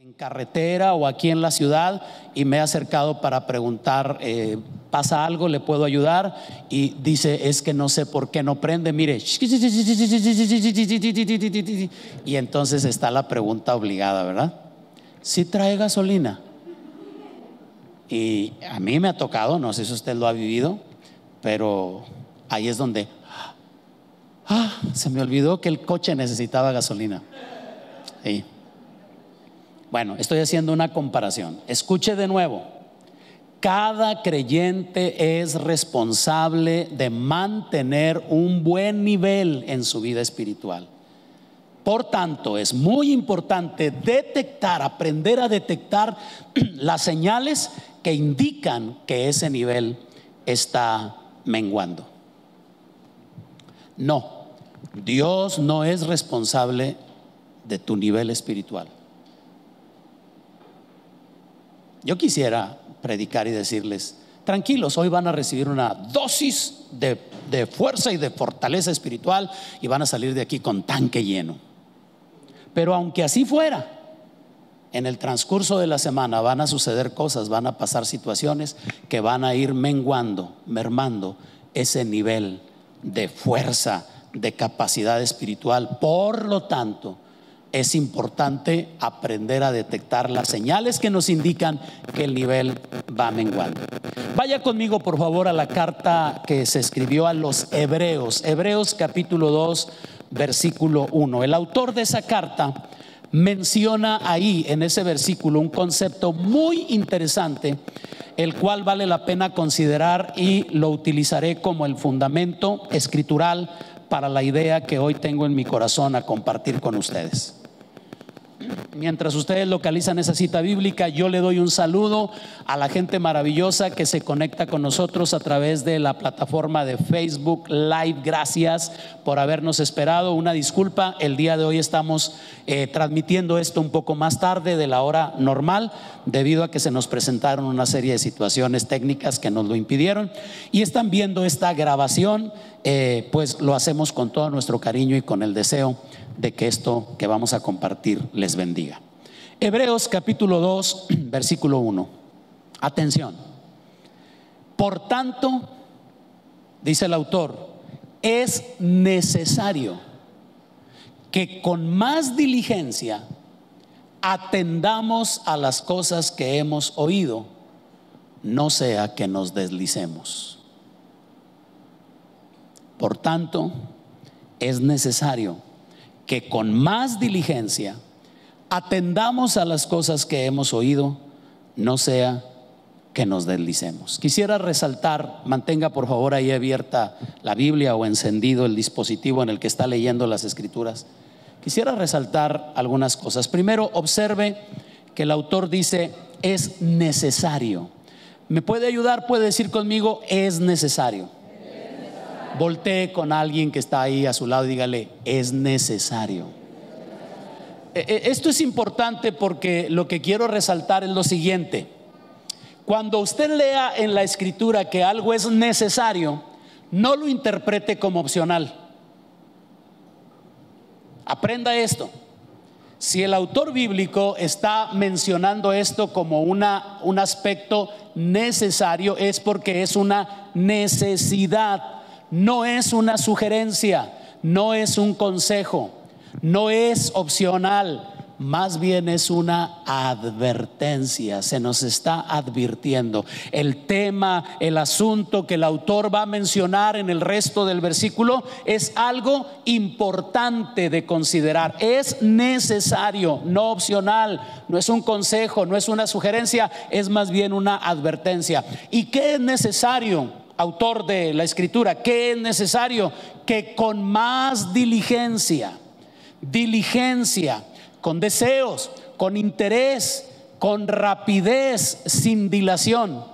en carretera o aquí en la ciudad y me he acercado para preguntar, ¿pasa algo? ¿Le puedo ayudar? Y dice, es que no sé por qué no prende, mire. Y entonces está la pregunta obligada, ¿verdad? ¿Sí trae gasolina? Y a mí me ha tocado, no sé si usted lo ha vivido, pero ahí es donde se me olvidó que el coche necesitaba gasolina. Sí. Bueno, estoy haciendo una comparación. Escuche de nuevo. Cada creyente es responsable de mantener un buen nivel en su vida espiritual. Por tanto, es muy importante aprender a detectar las señales que indican que ese nivel está menguando. No, Dios no es responsable de tu nivel espiritual. Yo quisiera predicar y decirles, tranquilos, hoy van a recibir una dosis de fuerza y de fortaleza espiritual y van a salir de aquí con tanque lleno. Pero aunque así fuera, en el transcurso de la semana van a suceder cosas, van a pasar situaciones que van a ir mermando ese nivel de fuerza, de capacidad espiritual. Por lo tanto, es importante aprender a detectar las señales que nos indican que el nivel va menguando. Vaya conmigo por favor a la carta que se escribió a los Hebreos, Hebreos capítulo 2 versículo 1. El autor de esa carta menciona ahí en ese versículo un concepto muy interesante, el cual vale la pena considerar y lo utilizaré como el fundamento escritural para la idea que hoy tengo en mi corazón a compartir con ustedes. Mientras ustedes localizan esa cita bíblica, yo le doy un saludo a la gente maravillosa que se conecta con nosotros a través de la plataforma de Facebook Live. Gracias por habernos esperado. Una disculpa, el día de hoy estamos transmitiendo esto un poco más tarde de la hora normal, debido a que se nos presentaron una serie de situaciones técnicas que nos lo impidieron. Y están viendo esta grabación, pues lo hacemos con todo nuestro cariño y con el deseo de que esto que vamos a compartir les bendiga. Hebreos capítulo 2 versículo 1. Atención. Por tanto, dice el autor, es necesario que con más diligencia atendamos a las cosas que hemos oído, no sea que nos deslicemos. Por tanto, es necesario que con más diligencia atendamos a las cosas que hemos oído, no sea que nos deslicemos. Quisiera resaltar, mantenga por favor ahí abierta la Biblia o encendido el dispositivo en el que está leyendo las escrituras. Quisiera resaltar algunas cosas. Primero, observe que el autor dice es necesario. ¿Me puede ayudar? Puede decir conmigo, es necesario. Voltee con alguien que está ahí a su lado y dígale, es necesario. Esto es importante porque lo que quiero resaltar es lo siguiente. Cuando usted lea en la escritura que algo es necesario, no lo interprete como opcional. Aprenda esto. Si el autor bíblico está mencionando esto como un aspecto necesario, es porque es una necesidad. No es una sugerencia, no es un consejo, no es opcional, más bien es una advertencia. Se nos está advirtiendo. El tema, el asunto que el autor va a mencionar en el resto del versículo es algo importante de considerar. Es necesario, no opcional, no es un consejo, no es una sugerencia, es más bien una advertencia. ¿Y qué es necesario? Autor de la escritura, ¿qué es necesario? Que con más diligencia, con deseos, con interés, con rapidez, sin dilación.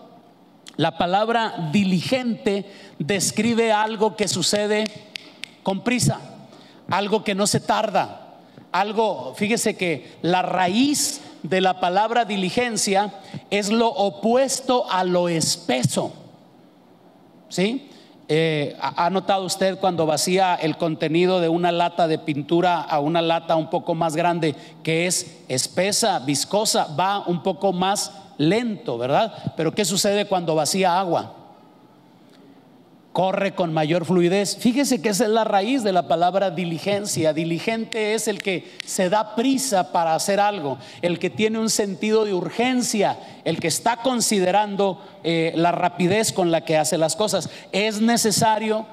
La palabra diligente describe algo que sucede con prisa, algo que no se tarda, algo, fíjese que la raíz de la palabra diligencia es lo opuesto a lo espeso. ¿Sí? ¿Ha notado usted cuando vacía el contenido de una lata de pintura a una lata un poco más grande, que es espesa, viscosa, va un poco más lento, ¿verdad? Pero ¿qué sucede cuando vacía agua? Corre con mayor fluidez. Fíjese que esa es la raíz de la palabra diligencia. Diligente es el que se da prisa para hacer algo, el que tiene un sentido de urgencia, el que está considerando la rapidez con la que hace las cosas. Es necesario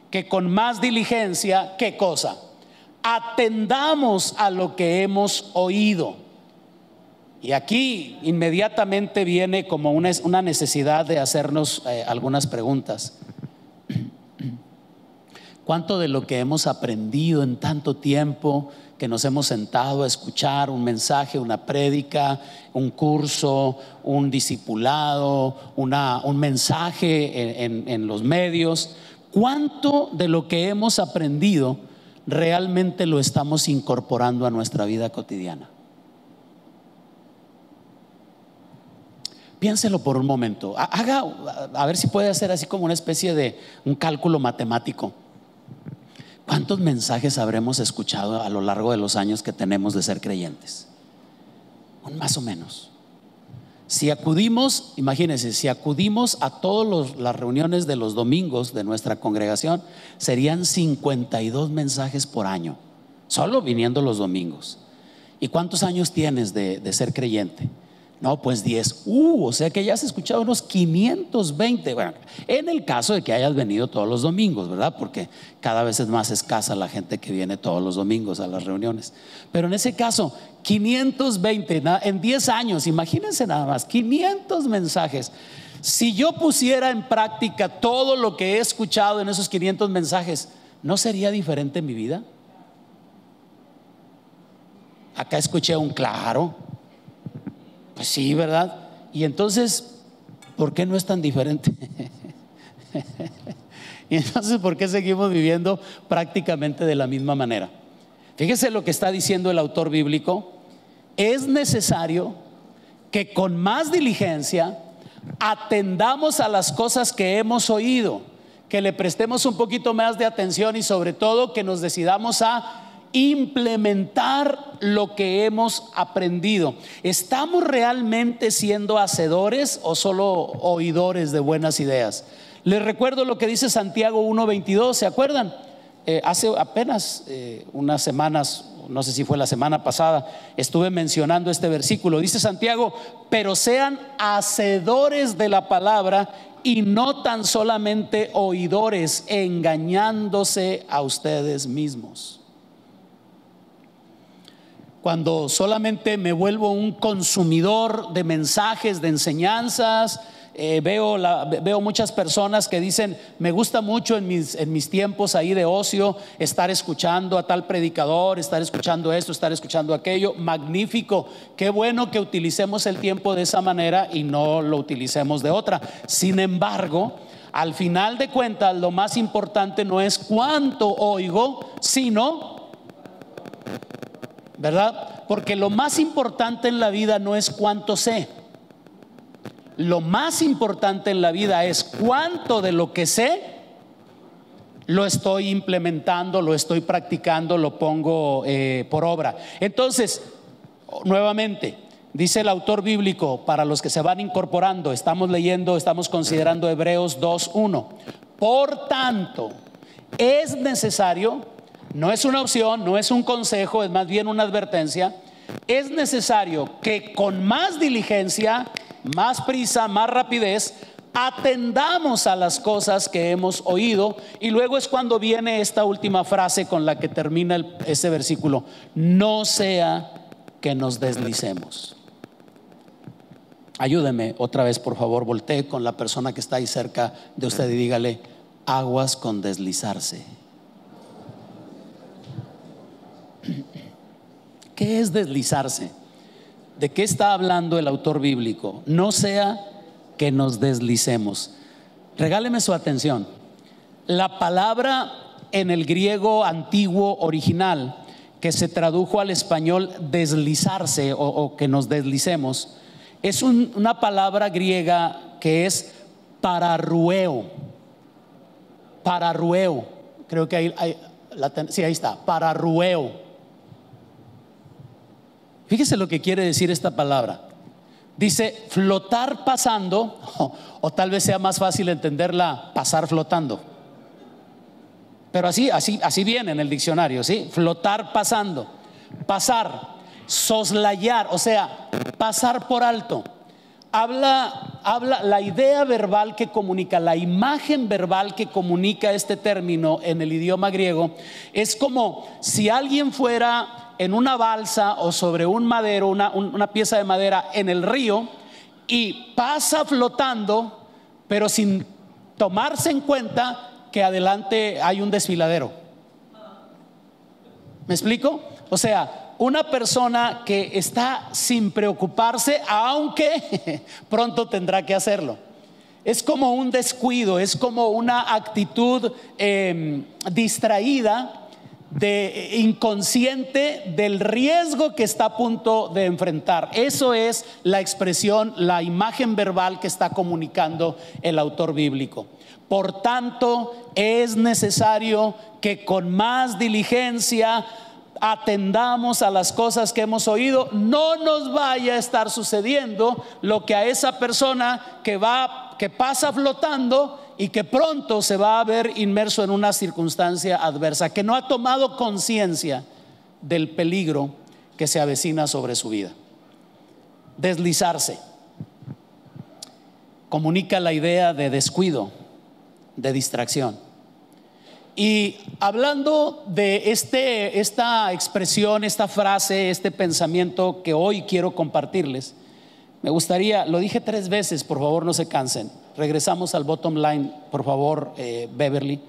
que con más diligencia, ¿qué cosa? Atendamos a lo que hemos oído. Y aquí inmediatamente viene como una necesidad de hacernos algunas preguntas. ¿Cuánto de lo que hemos aprendido en tanto tiempo que nos hemos sentado a escuchar un mensaje, una prédica, un curso, un discipulado, un mensaje en los medios, cuánto de lo que hemos aprendido realmente lo estamos incorporando a nuestra vida cotidiana? Piénselo por un momento. A ver si puede hacer así como una especie de un cálculo matemático. ¿Cuántos mensajes habremos escuchado a lo largo de los años que tenemos de ser creyentes? Más o menos. Si acudimos, imagínense, si acudimos a todas las reuniones de los domingos de nuestra congregación, serían 52 mensajes por año, solo viniendo los domingos. ¿Y cuántos años tienes de ser creyente? No, pues 10. O sea que ya has escuchado unos 520. Bueno, en el caso de que hayas venido todos los domingos, ¿verdad? Porque cada vez es más escasa la gente que viene todos los domingos a las reuniones. Pero en ese caso, 520 en 10 años, imagínense nada más, 500 mensajes. Si yo pusiera en práctica todo lo que he escuchado en esos 500 mensajes, ¿no sería diferente mi vida? Acá escuché un claro. Pues sí, ¿verdad? Y entonces, ¿por qué no es tan diferente? Y entonces, ¿por qué seguimos viviendo prácticamente de la misma manera? Fíjese lo que está diciendo el autor bíblico. Es necesario que con más diligencia atendamos a las cosas que hemos oído, que le prestemos un poquito más de atención y sobre todo que nos decidamos a implementar lo que hemos aprendido. ¿Estamos realmente siendo hacedores o solo oidores de buenas ideas? Les recuerdo lo que dice Santiago 1:22, ¿se acuerdan? Hace apenas unas semanas, no sé si fue la semana pasada, estuve mencionando este versículo. Dice Santiago: pero sean hacedores de la palabra y no tan solamente oidores, engañándose a ustedes mismos. Cuando solamente me vuelvo un consumidor de mensajes, de enseñanzas, veo muchas personas que dicen: me gusta mucho en mis tiempos ahí de ocio estar escuchando a tal predicador, estar escuchando esto, estar escuchando aquello. Magnífico, qué bueno que utilicemos el tiempo de esa manera y no lo utilicemos de otra. Sin embargo, al final de cuentas, lo más importante no es cuánto oigo, sino, ¿verdad? Porque lo más importante en la vida no es cuánto sé. Lo más importante en la vida es cuánto de lo que sé lo estoy implementando, lo estoy practicando, lo pongo por obra. Entonces, nuevamente, dice el autor bíblico, para los que se van incorporando, estamos considerando Hebreos 2:1. Por tanto, es necesario, no es una opción, no es un consejo, es más bien una advertencia. Es necesario que con más diligencia, más prisa, más rapidez, atendamos a las cosas que hemos oído. Y luego es cuando viene esta última frase con la que termina ese versículo: no sea que nos deslicemos. Ayúdeme otra vez, por favor. Voltee con la persona que está ahí cerca de usted y dígale: aguas con deslizarse. ¿Qué es deslizarse? ¿De qué está hablando el autor bíblico? No sea que nos deslicemos. Regáleme su atención. La palabra en el griego antiguo original que se tradujo al español deslizarse o que nos deslicemos es una palabra griega que es pararrueo. Pararrueo. Creo que sí, ahí está, pararrueo. Fíjese lo que quiere decir esta palabra. Dice flotar pasando, o tal vez sea más fácil entenderla pasar flotando. Pero así viene en el diccionario, ¿sí? Flotar pasando, pasar, soslayar, o sea, pasar por alto. Habla la idea verbal que comunica, la imagen verbal que comunica este término en el idioma griego. Es como si alguien fuera en una balsa o sobre un madero, una pieza de madera en el río, y pasa flotando, pero sin tomarse en cuenta que adelante hay un desfiladero. ¿Me explico? O sea, una persona que está sin preocuparse, aunque pronto tendrá que hacerlo. Es como un descuido, es como una actitud distraída, inconsciente del riesgo que está a punto de enfrentar. Eso es la expresión, la imagen verbal que está comunicando el autor bíblico. Por tanto, es necesario que con más diligencia atendamos a las cosas que hemos oído. No nos vaya a estar sucediendo lo que a esa persona que pasa flotando y que pronto se va a ver inmerso en una circunstancia adversa, que no ha tomado conciencia del peligro que se avecina sobre su vida. Deslizarse comunica la idea de descuido, de distracción. Y hablando de esta expresión, esta frase, este pensamiento que hoy quiero compartirles, me gustaría, lo dije 3 veces, por favor no se cansen. Regresamos al bottom line, por favor, Beverly.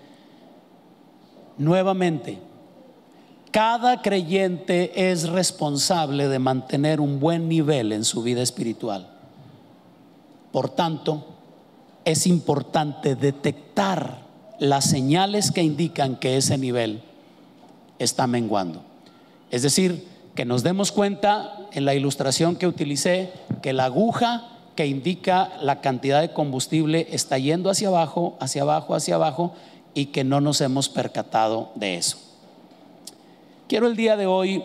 Nuevamente, cada creyente es responsable de mantener un buen nivel en su vida espiritual. Por tanto, es importante detectar las señales que indican que ese nivel está menguando. Es decir, que nos demos cuenta en la ilustración que utilicé, que la aguja que indica la cantidad de combustible está yendo hacia abajo, hacia abajo, hacia abajo, y que no nos hemos percatado de eso. Quiero el día de hoy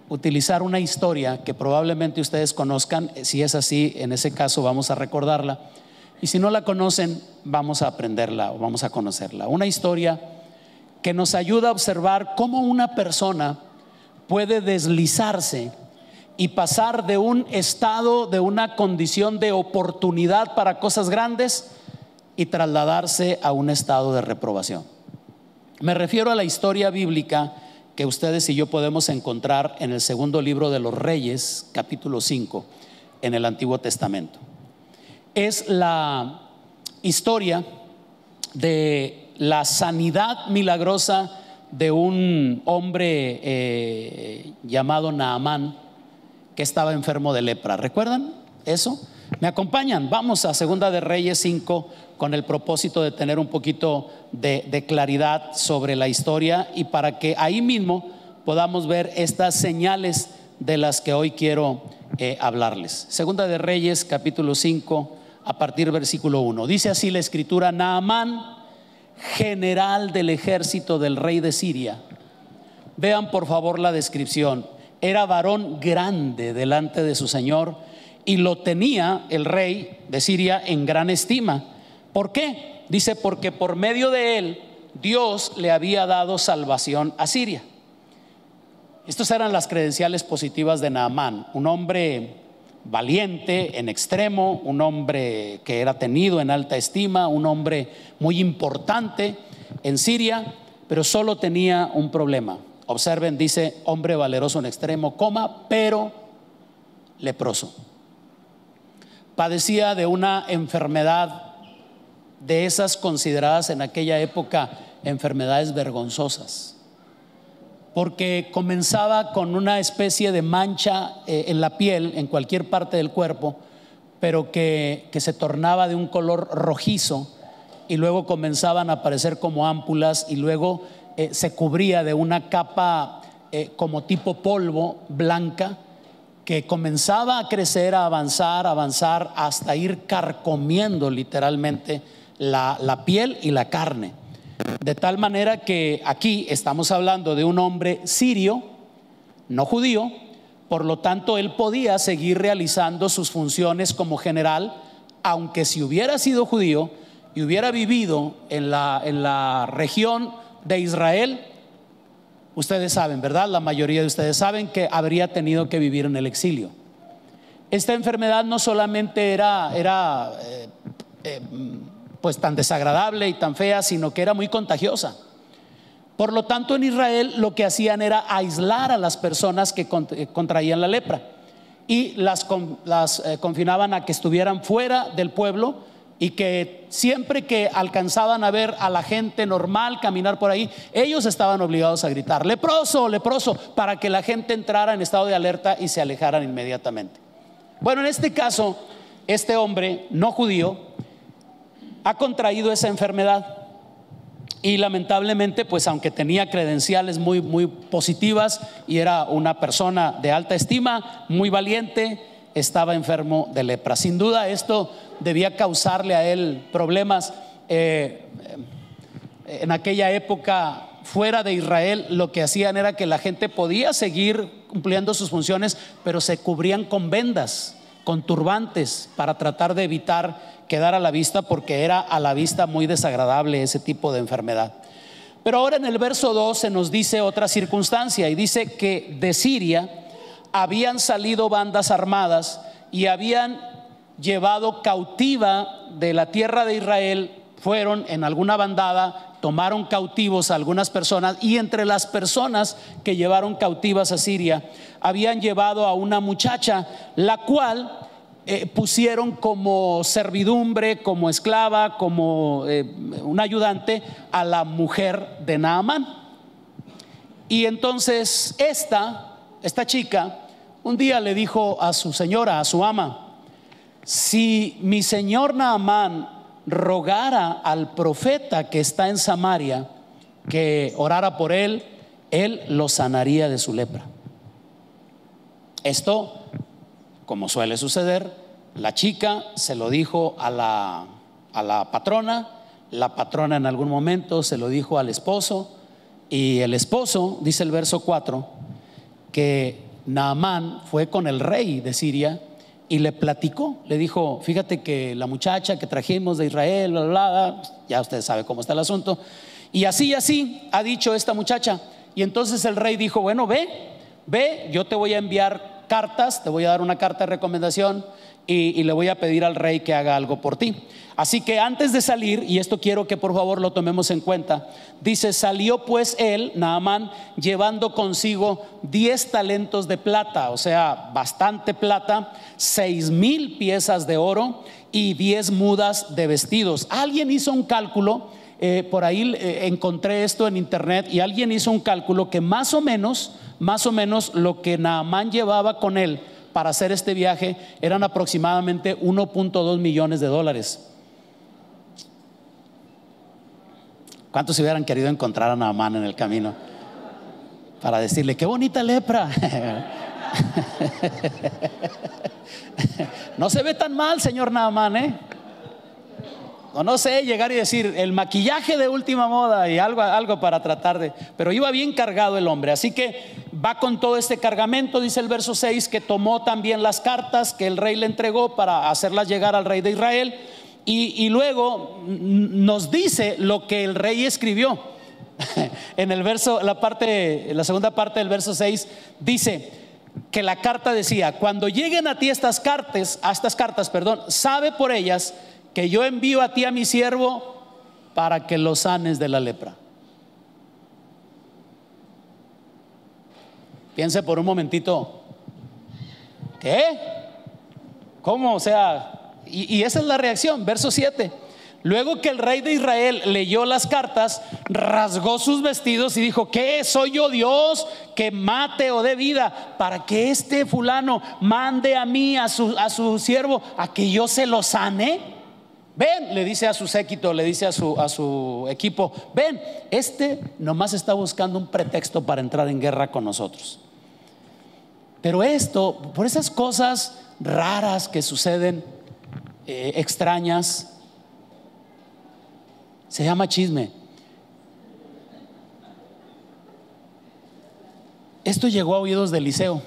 utilizar una historia que probablemente ustedes conozcan. Si es así, en ese caso vamos a recordarla, y si no la conocen, vamos a aprenderla o vamos a conocerla. Una historia que nos ayuda a observar cómo una persona puede deslizarse y pasar de un estado, de una condición de oportunidad para cosas grandes, y trasladarse a un estado de reprobación. Me refiero a la historia bíblica que ustedes y yo podemos encontrar en el segundo libro de los Reyes, capítulo 5, en el Antiguo Testamento. Es la historia de la sanidad milagrosa de un hombre llamado Naamán, que estaba enfermo de lepra. ¿Recuerdan eso? ¿Me acompañan? Vamos a Segunda de Reyes 5 con el propósito de tener un poquito de claridad sobre la historia, y para que ahí mismo podamos ver estas señales de las que hoy quiero hablarles. Segunda de Reyes capítulo 5, a partir del versículo 1. Dice así la escritura: Naamán, general del ejército del rey de Siria. Vean por favor la descripción. Era varón grande delante de su señor, y lo tenía el rey de Siria en gran estima. ¿Por qué? Dice, porque por medio de él Dios le había dado salvación a Siria. Estas eran las credenciales positivas de Naamán: un hombre valiente en extremo, un hombre que era tenido en alta estima, un hombre muy importante en Siria, pero solo tenía un problema. Observen, dice hombre valeroso en extremo, pero leproso. Padecía de una enfermedad de esas consideradas en aquella época enfermedades vergonzosas, porque comenzaba con una especie de mancha en la piel, en cualquier parte del cuerpo, pero que se tornaba de un color rojizo, y luego comenzaban a aparecer como ámpulas, y luego se cubría de una capa como tipo polvo blanca, que comenzaba a crecer, a avanzar hasta ir carcomiendo literalmente la piel y la carne. De tal manera que aquí estamos hablando de un hombre sirio, no judío. Por lo tanto, él podía seguir realizando sus funciones como general, aunque si hubiera sido judío y hubiera vivido en la región de Israel, ustedes saben, ¿verdad? La mayoría de ustedes saben que habría tenido que vivir en el exilio. Esta enfermedad no solamente era pues tan desagradable y tan fea, sino que era muy contagiosa. Por lo tanto, en Israel lo que hacían era aislar a las personas que contraían la lepra y las confinaban a que estuvieran fuera del pueblo, y que siempre que alcanzaban a ver a la gente normal caminar por ahí, ellos estaban obligados a gritar: leproso, leproso, para que la gente entrara en estado de alerta y se alejaran inmediatamente. Bueno, en este caso, este hombre no judío ha contraído esa enfermedad. Y lamentablemente, pues aunque tenía credenciales muy, muy positivas y era una persona de alta estima, muy valiente, estaba enfermo de lepra. Sin duda esto debía causarle a él problemas. En aquella época, fuera de Israel, lo que hacían era que la gente podía seguir cumpliendo sus funciones, pero se cubrían con vendas, con turbantes, para tratar de evitar quedar a la vista, porque era a la vista muy desagradable ese tipo de enfermedad. Pero ahora en el verso 2 se nos dice otra circunstancia, y dice que de Siria habían salido bandas armadas y habían llevado cautiva de la tierra de Israel. Fueron en alguna bandada, tomaron cautivos a algunas personas, y entre las personas que llevaron cautivas a Siria habían llevado a una muchacha, la cual pusieron como servidumbre, como esclava, como un ayudante a la mujer de Naamán. Y entonces esta chica un día le dijo a su señora, a su ama: si mi señor Naamán rogara al profeta que está en Samaria que orara por él, él lo sanaría de su lepra. Esto, como suele suceder, la chica se lo dijo a la patrona. La patrona en algún momento se lo dijo al esposo, y el esposo, dice el verso 4, que Naamán fue con el rey de Siria y le platicó, le dijo: fíjate que la muchacha que trajimos de Israel, bla, bla, bla, ya usted sabe cómo está el asunto, y así ha dicho esta muchacha. Y entonces el rey dijo: bueno, ve, yo te voy a enviar cartas, te voy a dar una carta de recomendación, y le voy a pedir al rey que haga algo por ti. Así que antes de salir, y esto quiero que por favor lo tomemos en cuenta, dice: salió pues él, Naamán, llevando consigo 10 talentos de plata, o sea, bastante plata, 6,000 piezas de oro y 10 mudas de vestidos. Alguien hizo un cálculo, por ahí encontré esto en internet, y alguien hizo un cálculo que más o menos lo que Naamán llevaba con él para hacer este viaje eran aproximadamente 1.2 millones de dólares. ¿Cuántos se hubieran querido encontrar a Naamán en el camino para decirle: qué bonita lepra? No se ve tan mal, señor Naamán, o no sé, llegar y decir el maquillaje de última moda y algo para tratar de... Pero iba bien cargado el hombre, así que va con todo este cargamento. Dice el verso 6 que tomó también las cartas que el rey le entregó para hacerlas llegar al rey de Israel, y luego nos dice lo que el rey escribió. En el verso, la segunda parte del verso 6 dice que la carta decía: cuando lleguen a ti estas cartas, sabe por ellas que yo envío a ti a mi siervo para que lo sanes de la lepra. Piense por un momentito: ¿qué? ¿Cómo? O sea, y esa es la reacción. Verso 7: luego que el rey de Israel leyó las cartas, rasgó sus vestidos y dijo: ¿qué? ¿Soy yo Dios que mate o dé vida para que este fulano mande a mí, a su siervo, a que yo se lo sane? Ven, le dice a su séquito, le dice a su equipo: ven, nomás está buscando un pretexto para entrar en guerra con nosotros. Pero esto, por esas cosas raras que suceden, extrañas, Se llama chisme. Esto llegó a oídos de Eliseo,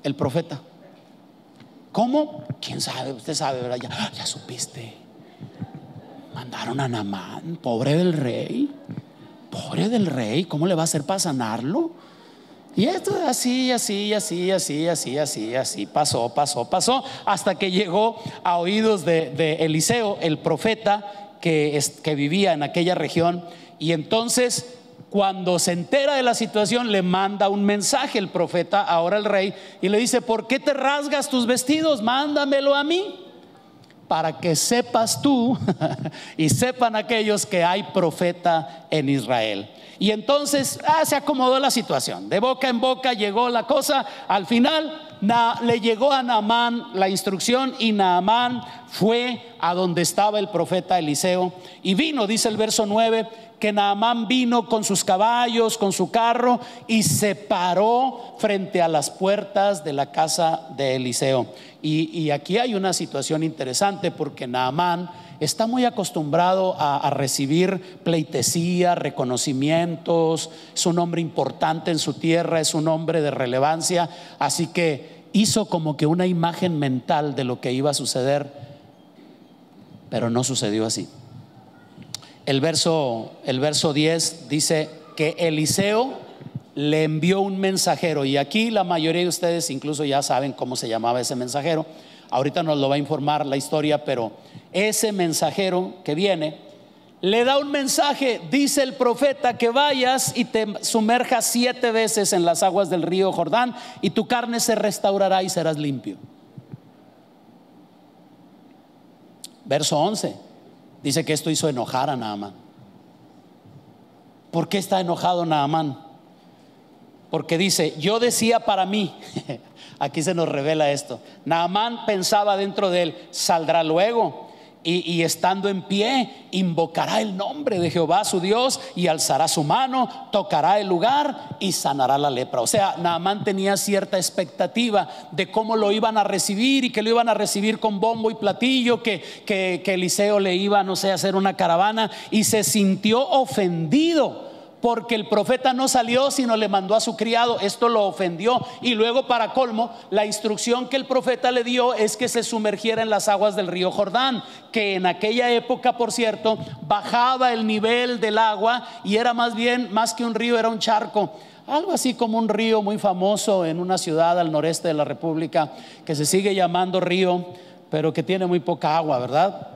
el profeta. ¿Cómo? ¿Quién sabe? Usted sabe, ¿verdad? Ya supiste. Mandaron a Naamán, pobre del rey. Pobre del rey, ¿cómo le va a hacer para sanarlo? Y esto así, pasó, hasta que llegó a oídos de Eliseo, el profeta que vivía en aquella región. Y entonces, cuando se entera de la situación, le manda un mensaje el profeta ahora al rey y le dice: ¿por qué te rasgas tus vestidos? Mándamelo a mí, para que sepas tú y sepan aquellos que hay profeta en Israel. Y entonces se acomodó la situación, de boca en boca llegó la cosa. Al final le llegó a Naamán la instrucción, y Naamán fue a donde estaba el profeta Eliseo. Y vino, dice el verso 9, que Naamán vino con sus caballos, con su carro, y se paró frente a las puertas de la casa de Eliseo. Y aquí hay una situación interesante, porque Naamán está muy acostumbrado a recibir pleitesía, reconocimientos. Es un hombre importante en su tierra, es un hombre de relevancia. Así que hizo como que una imagen mental de lo que iba a suceder, pero no sucedió así. El verso 10 dice que Eliseo le envió un mensajero, y aquí la mayoría de ustedes incluso ya saben cómo se llamaba ese mensajero. Ahorita nos lo va a informar la historia, pero ese mensajero que viene le da un mensaje. Dice el profeta que vayas y te sumerjas 7 veces en las aguas del río Jordán, y tu carne se restaurará y serás limpio. Verso 11 dice que esto hizo enojar a Naamán. ¿Por qué está enojado Naamán? Porque dice: yo decía para mí. Aquí se nos revela esto. Naamán pensaba dentro de él: saldrá luego y estando en pie invocará el nombre de Jehová su Dios, y alzará su mano, tocará el lugar y sanará la lepra. O sea, Naamán tenía cierta expectativa de cómo lo iban a recibir, y que lo iban a recibir con bombo y platillo, que Eliseo le iba, no sé, a hacer una caravana, y se sintió ofendido porque el profeta no salió, sino le mandó a su criado. Esto lo ofendió. Y luego, para colmo, la instrucción que el profeta le dio es que se sumergiera en las aguas del río Jordán, que en aquella época, por cierto, bajaba el nivel del agua y era más que un río, era un charco. Algo así como un río muy famoso en una ciudad al noreste de la República, que se sigue llamando río, pero que tiene muy poca agua, ¿verdad?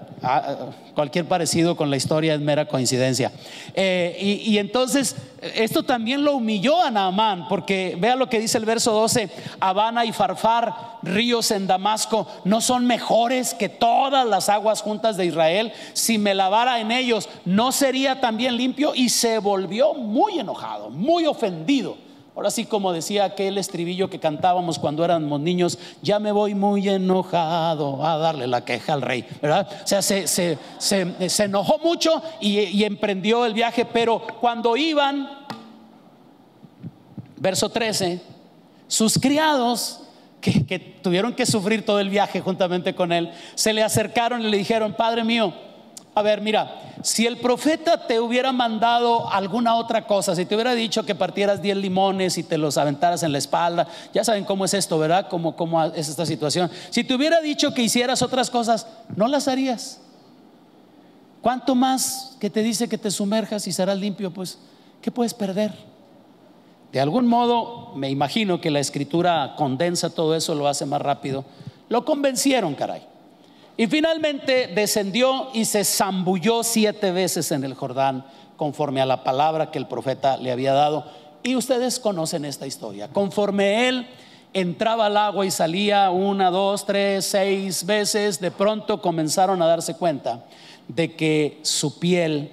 Cualquier parecido con la historia es mera coincidencia. Y entonces esto también lo humilló a Naamán, porque vea lo que dice el verso 12: Abana y Farfar, ríos en Damasco, ¿no son mejores que todas las aguas juntas de Israel? Si me lavara en ellos, ¿no sería también limpio? Y se volvió muy enojado, muy ofendido. Ahora sí, como decía aquel estribillo que cantábamos cuando éramos niños: ya me voy muy enojado a darle la queja al rey, ¿verdad? O sea, se enojó mucho y emprendió el viaje. Pero cuando iban, verso 13, sus criados, que tuvieron que sufrir todo el viaje juntamente con él, se le acercaron y le dijeron: padre mío, a ver, mira, si el profeta te hubiera mandado alguna otra cosa, si te hubiera dicho que partieras 10 limones y te los aventaras en la espalda, ya saben cómo es esto, ¿verdad? Cómo es esta situación. Si te hubiera dicho que hicieras otras cosas, no las harías. ¿Cuánto más que te dice que te sumerjas y serás limpio? Pues, ¿qué puedes perder? De algún modo, me imagino que la escritura condensa todo eso, lo hace más rápido. Lo convencieron, caray. Y finalmente descendió y se zambulló 7 veces en el Jordán, conforme a la palabra que el profeta le había dado. Y ustedes conocen esta historia. Conforme él entraba al agua y salía 1, 2, 3, 6 veces, de pronto comenzaron a darse cuenta de que su piel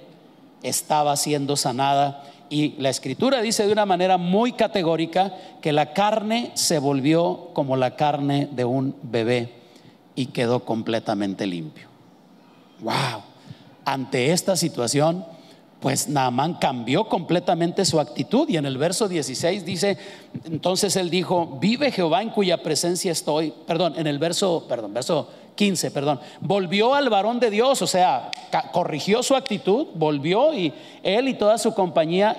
estaba siendo sanada. Y la escritura dice de una manera muy categórica que la carne se volvió como la carne de un bebé y quedó completamente limpio. Wow. Ante esta situación, pues Naamán cambió completamente su actitud, y en el verso 16 dice: entonces él dijo: vive Jehová en cuya presencia estoy. Verso 15, perdón. Volvió al varón de Dios, o sea, corrigió su actitud, volvió, y él y toda su compañía,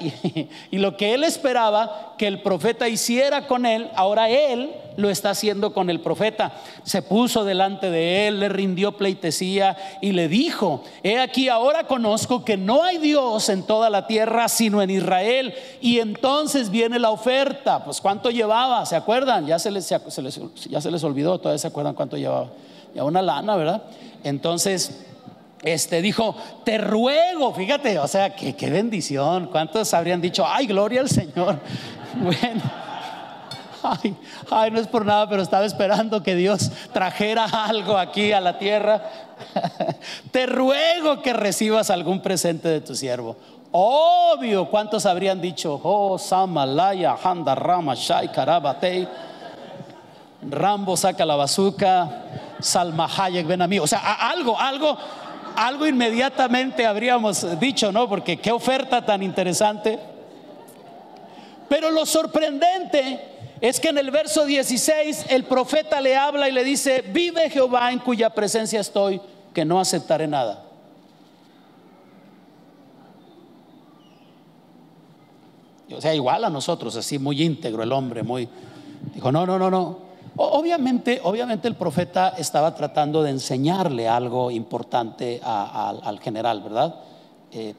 y lo que él esperaba que el profeta hiciera con él, ahora él lo está haciendo con el profeta. Se puso delante de él, le rindió pleitesía y le dijo: he aquí, ahora conozco que no hay Dios en toda la tierra sino en Israel. Y entonces viene la oferta. Pues ¿cuánto llevaba? ¿Se acuerdan? Ya se les olvidó. Todavía se acuerdan cuánto llevaba. Ya una lana, ¿verdad? Entonces dijo: te ruego, fíjate, o sea, qué bendición. ¿Cuántos habrían dicho: ay, gloria al Señor? Bueno, ay, no es por nada, pero estaba esperando que Dios trajera algo aquí a la tierra. Te ruego que recibas algún presente de tu siervo. Obvio, ¿cuántos habrían dicho: oh, Samalaya, Handa, Rama, Shai, Karabatei, Rambo saca la bazuca, Salma Hayek, ven a mí? O sea, algo inmediatamente habríamos dicho, ¿no? Porque qué oferta tan interesante. Pero lo sorprendente es que en el verso 16 el profeta le habla y le dice: vive Jehová en cuya presencia estoy, que no aceptaré nada. O sea, igual a nosotros, así muy íntegro el hombre, dijo: no. Obviamente el profeta estaba tratando de enseñarle algo importante al general, ¿verdad?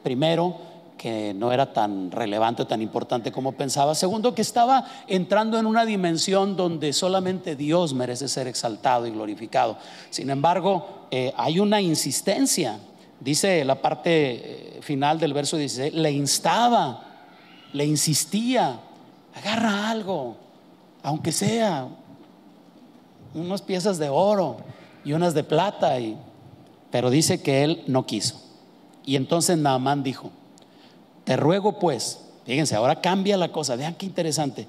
Primero, que no era tan relevante, tan importante como pensaba. Segundo, que estaba entrando en una dimensión donde solamente Dios merece ser exaltado y glorificado. Sin embargo, hay una insistencia. Dice la parte final del verso 16: le instaba, le insistía: agarra algo, aunque sea unas piezas de oro y unas de plata. Pero dice que él no quiso. Y entonces Naamán dijo: te ruego pues, fíjense, ahora cambia la cosa, vean qué interesante.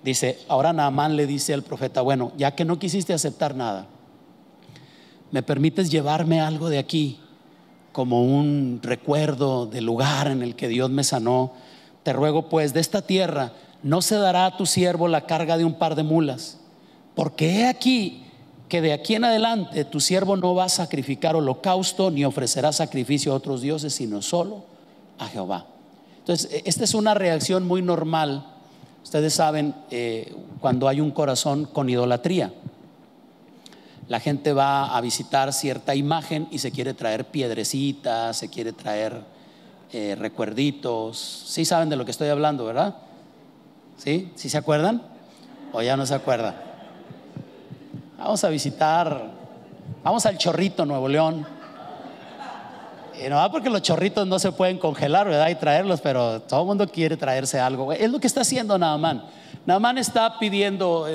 Dice, ahora Naamán le dice al profeta: bueno, ya que no quisiste aceptar nada, ¿me permites llevarme algo de aquí como un recuerdo del lugar en el que Dios me sanó? Te ruego pues, de esta tierra no se dará a tu siervo la carga de un par de mulas, porque he aquí que de aquí en adelante tu siervo no va a sacrificar holocausto ni ofrecerá sacrificio a otros dioses, sino solo a Jehová. Entonces, esta es una reacción muy normal. Ustedes saben, cuando hay un corazón con idolatría, la gente va a visitar cierta imagen y se quiere traer piedrecitas, se quiere traer recuerditos. Sí saben de lo que estoy hablando, ¿verdad? ¿Sí? ¿Sí se acuerdan? ¿O ya no se acuerdan? Vamos a visitar, vamos al Chorrito, Nuevo León. No, porque los chorritos no se pueden congelar, ¿verdad? Y traerlos, pero todo el mundo quiere traerse algo. Es lo que está haciendo Naamán. Naamán está pidiendo: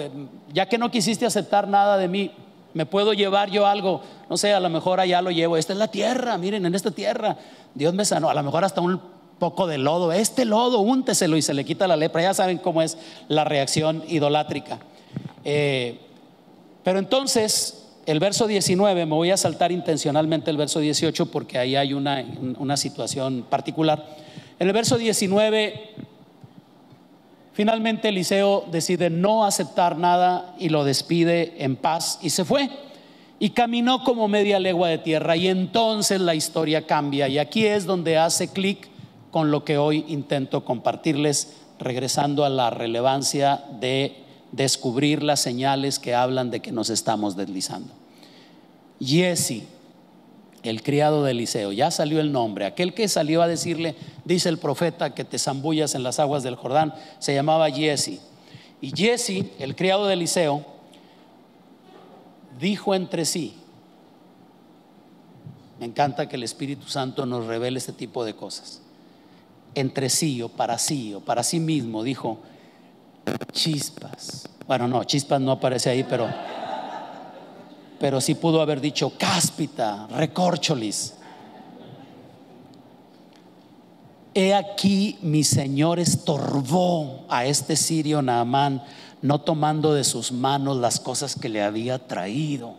ya que no quisiste aceptar nada de mí, ¿me puedo llevar yo algo? No sé, a lo mejor allá lo llevo. Esta es la tierra, miren, en esta tierra Dios me sanó. A lo mejor hasta un poco de lodo, lodo, únteselo y se le quita la lepra. Ya saben cómo es la reacción idolátrica. Pero entonces el verso 19, me voy a saltar intencionalmente el verso 18 porque ahí hay una situación particular. En el verso 19, finalmente Eliseo decide no aceptar nada y lo despide en paz y se fue. Y caminó como media legua de tierra. Y entonces la historia cambia. Y aquí es donde hace clic con lo que hoy intento compartirles, regresando a la relevancia de descubrir las señales que hablan de que nos estamos deslizando. Giezi, el criado de Eliseo, ya salió el nombre. Aquel que salió a decirle: dice el profeta que te zambullas en las aguas del Jordán, se llamaba Giezi. Y Giezi, el criado de Eliseo, dijo entre sí. Me encanta que el Espíritu Santo nos revele este tipo de cosas. Entre sí o para sí mismo dijo: chispas. Bueno, no, chispas no aparece ahí, pero sí pudo haber dicho cáspita, recórcholis. He aquí mi señor estorbó a este sirio Naamán, no tomando de sus manos las cosas que le había traído.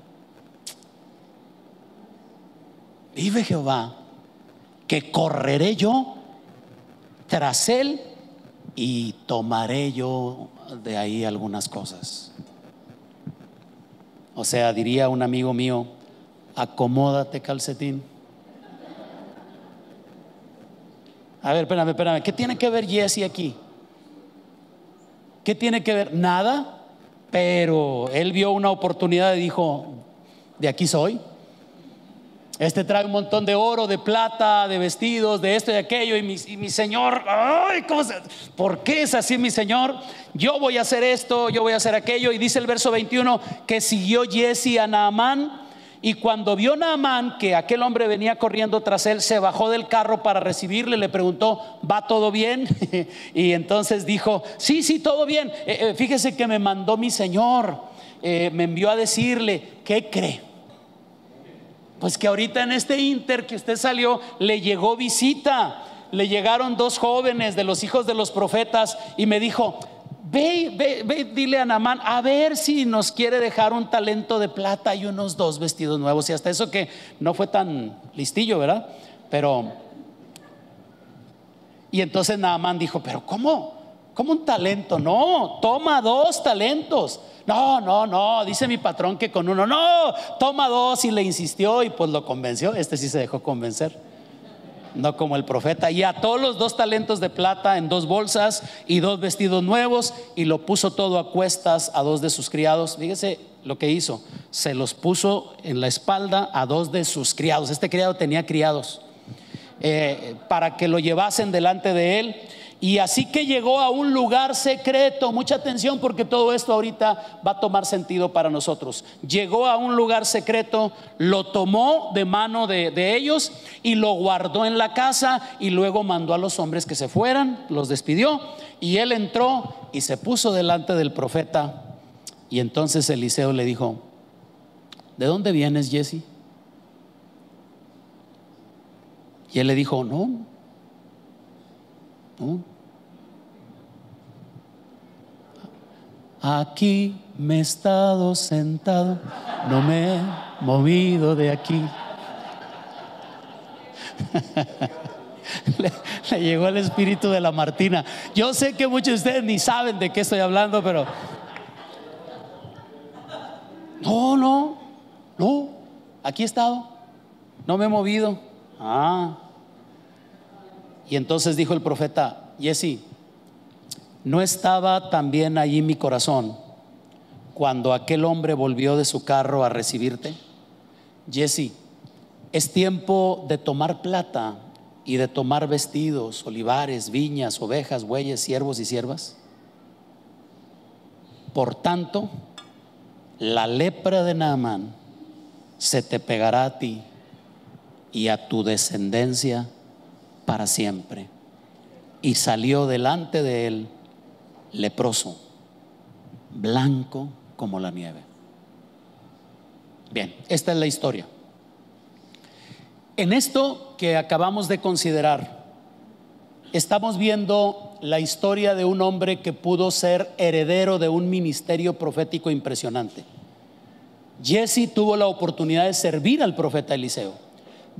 Vive Jehová, que correré yo tras él y tomaré yo de ahí algunas cosas. O sea, diría un amigo mío: Acomódate, calcetín. A ver, espérame. ¿Qué tiene que ver Jesse aquí? ¿Qué tiene que ver? Nada. Pero él vio una oportunidad y dijo: de aquí soy. Este trae un montón de oro, de plata, de vestidos, de esto y de aquello. Y mi señor, ay, ¿por qué es así, mi señor? Yo voy a hacer esto, yo voy a hacer aquello. Y dice el verso 21 que siguió Jesse a Naamán. Y cuando vio Naamán que aquel hombre venía corriendo tras él, se bajó del carro para recibirle. Le preguntó: ¿va todo bien? Y entonces dijo: sí, todo bien. Fíjese que me mandó mi señor, me envió a decirle. ¿Qué cree? Pues que ahorita en este inter que usted salió, le llegó visita. Le llegaron 2 jóvenes de los hijos de los profetas y me dijo: ve, dile a Naamán a ver si nos quiere dejar un talento de plata y unos 2 vestidos nuevos. Y hasta eso que no fue tan listillo, ¿verdad? Y entonces Naamán dijo: pero ¿cómo un talento? No, toma 2 talentos. No, dice mi patrón que con uno. No, toma 2. Y le insistió y pues lo convenció. Este sí se dejó convencer, no como el profeta. Y ató los 2 talentos de plata en 2 bolsas y 2 vestidos nuevos, y lo puso todo a cuestas a 2 de sus criados. Fíjese lo que hizo: se los puso en la espalda a 2 de sus criados. Este criado tenía criados, para que lo llevasen delante de él. Y así que llegó a un lugar secreto. Mucha atención, porque todo esto ahorita va a tomar sentido para nosotros. Llegó a un lugar secreto, lo tomó de mano de ellos y lo guardó en la casa, y luego mandó a los hombres que se fueran, los despidió, y él entró y se puso delante del profeta. Y entonces Eliseo le dijo: ¿de dónde vienes, Jesse? Y él le dijo: no. Aquí me he estado sentado, no me he movido de aquí. Le llegó el espíritu de la Martina. Yo sé que muchos de ustedes ni saben de qué estoy hablando, pero no, aquí he estado, no me he movido. Y entonces dijo el profeta: Jesse, ¿no estaba también allí mi corazón cuando aquel hombre volvió de su carro a recibirte? Jesse, es tiempo de tomar plata y de tomar vestidos, olivares, viñas, ovejas, bueyes, siervos y siervas. Por tanto, la lepra de Naamán se te pegará a ti y a tu descendencia para siempre. Y salió delante de él leproso, blanco como la nieve. Bien, esta es la historia. En esto que acabamos de considerar, estamos viendo la historia de un hombre que pudo ser heredero de un ministerio profético impresionante. Jesse tuvo la oportunidad de servir al profeta Eliseo.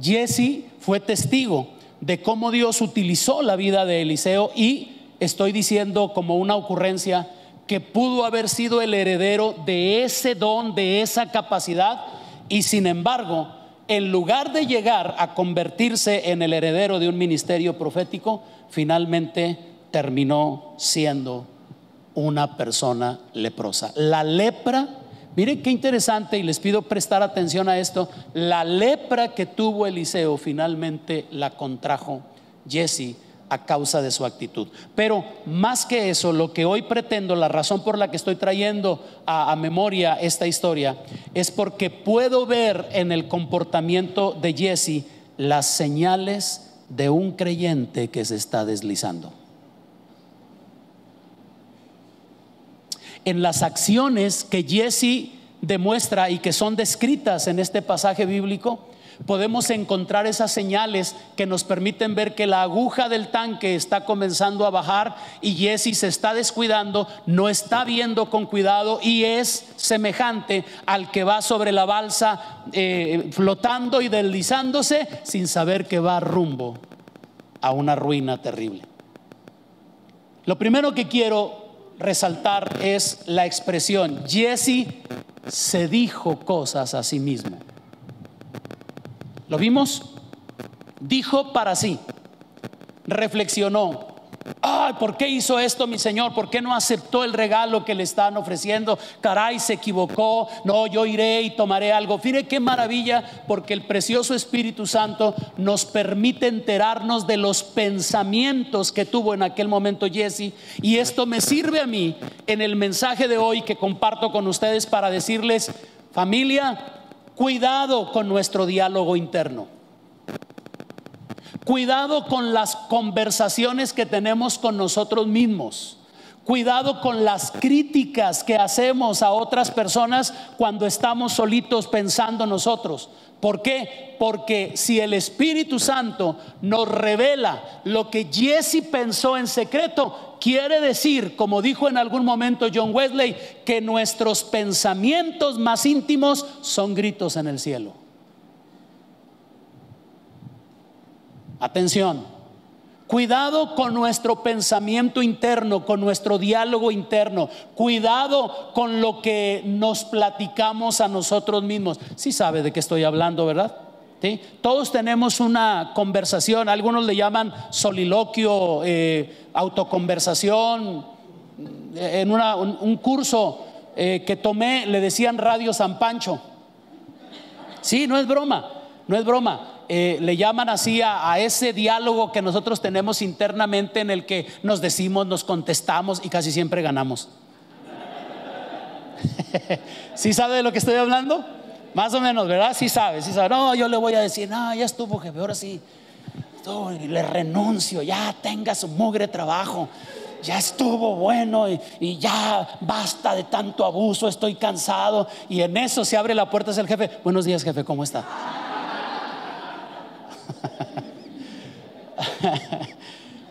Jesse fue testigo de cómo Dios utilizó la vida de Eliseo, y estoy diciendo como una ocurrencia que pudo haber sido el heredero de ese don, de esa capacidad, y sin embargo, en lugar de llegar a convertirse en el heredero de un ministerio profético, finalmente terminó siendo una persona leprosa. La lepra, miren qué interesante, y les pido prestar atención a esto. La lepra que tuvo Eliseo finalmente la contrajo Jesse a causa de su actitud. Pero más que eso, lo que hoy pretendo, la razón por la que estoy trayendo a memoria esta historia, es porque puedo ver en el comportamiento de Jesse las señales de un creyente que se está deslizando. En las acciones que Jesse demuestra y que son descritas en este pasaje bíblico, podemos encontrar esas señales que nos permiten ver que la aguja del tanque está comenzando a bajar, y Jesse se está descuidando, no está viendo con cuidado, y es semejante al que va sobre la balsa flotando y deslizándose sin saber que va rumbo a una ruina terrible. Lo primero que quiero resaltar es la expresión: Jesse se dijo cosas a sí mismo. ¿Lo vimos? Dijo para sí, reflexionó: ay, ¿por qué hizo esto mi Señor? ¿Por qué no aceptó el regalo que le están ofreciendo? Caray, se equivocó. No, yo iré y tomaré algo. Mire qué maravilla, porque el precioso Espíritu Santo nos permite enterarnos de los pensamientos que tuvo en aquel momento Jesse. Y esto me sirve a mí en el mensaje de hoy que comparto con ustedes para decirles: familia, cuidado con nuestro diálogo interno. Cuidado con las conversaciones que tenemos con nosotros mismos. Cuidado con las críticas que hacemos a otras personas cuando estamos solitos pensando nosotros. ¿Por qué? Porque si el Espíritu Santo nos revela lo que Jesse pensó en secreto, quiere decir, como dijo en algún momento John Wesley, que nuestros pensamientos más íntimos son gritos en el cielo. Atención, cuidado con nuestro pensamiento interno, con nuestro diálogo interno. Cuidado con lo que nos platicamos a nosotros mismos. Sí sabe de qué estoy hablando, ¿verdad? ¿Sí? Todos tenemos una conversación, algunos le llaman soliloquio, autoconversación. En un curso que tomé le decían Radio San Pancho. Sí, no es broma, no es broma. Le llaman así a ese diálogo que nosotros tenemos internamente, en el que nos decimos, nos contestamos y casi siempre ganamos. ¿Sí sabe de lo que estoy hablando? Más o menos, ¿verdad? Sí sabe, sí sabe. No, yo le voy a decir: no, ya estuvo, jefe, ahora sí, le renuncio, ya tenga su mugre trabajo. Ya estuvo bueno y ya basta de tanto abuso, estoy cansado. Y en eso se abre la puerta hacia el jefe: buenos días, jefe, ¿cómo está?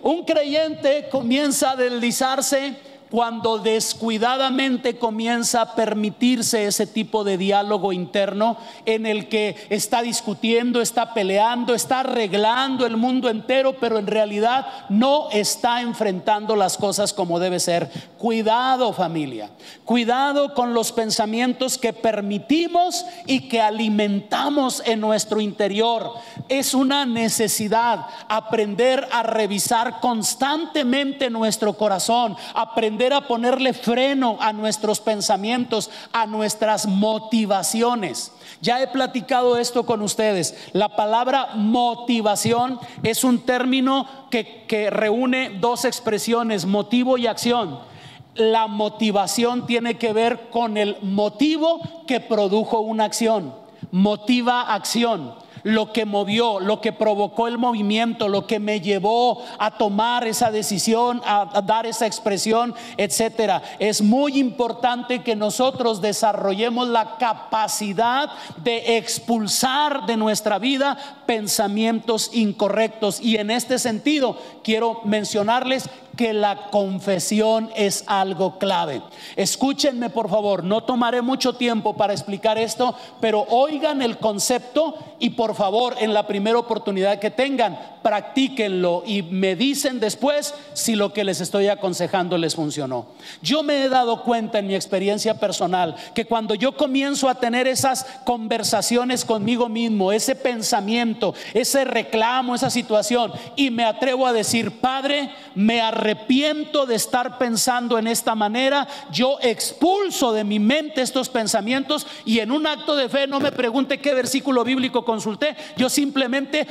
Un creyente comienza a deslizarse cuando descuidadamente comienza a permitirse ese tipo de diálogo interno, en el que está discutiendo, está peleando, está arreglando el mundo entero, pero en realidad no está enfrentando las cosas como debe ser. Cuidado, familia, cuidado con los pensamientos que permitimos y que alimentamos en nuestro interior. Es una necesidad aprender a revisar constantemente nuestro corazón, aprender a ponerle freno a nuestros pensamientos, a nuestras motivaciones. Ya he platicado esto con ustedes. La palabra motivación es un término que reúne dos expresiones: motivo y acción. La motivación tiene que ver con el motivo que produjo una acción. Motiva acción. Lo que movió, lo que provocó el movimiento, lo que me llevó a tomar esa decisión, a dar esa expresión, etcétera. Es muy importante que nosotros desarrollemos la capacidad de expulsar de nuestra vida pensamientos incorrectos. Y en este sentido quiero mencionarles que la confesión es algo clave. Escúchenme, por favor, no tomaré mucho tiempo para explicar esto, pero oigan el concepto y por favor, en la primera oportunidad que tengan, practíquenlo y me dicen después si lo que les estoy aconsejando les funcionó. Yo me he dado cuenta en mi experiencia personal que cuando yo comienzo a tener esas conversaciones conmigo mismo, ese pensamiento, ese reclamo, esa situación, y me atrevo a decir: Padre, me arrepiento de estar pensando en esta manera, yo expulso de mi mente estos pensamientos, y en un acto de fe, no me pregunte qué versículo bíblico consulté, yo simplemente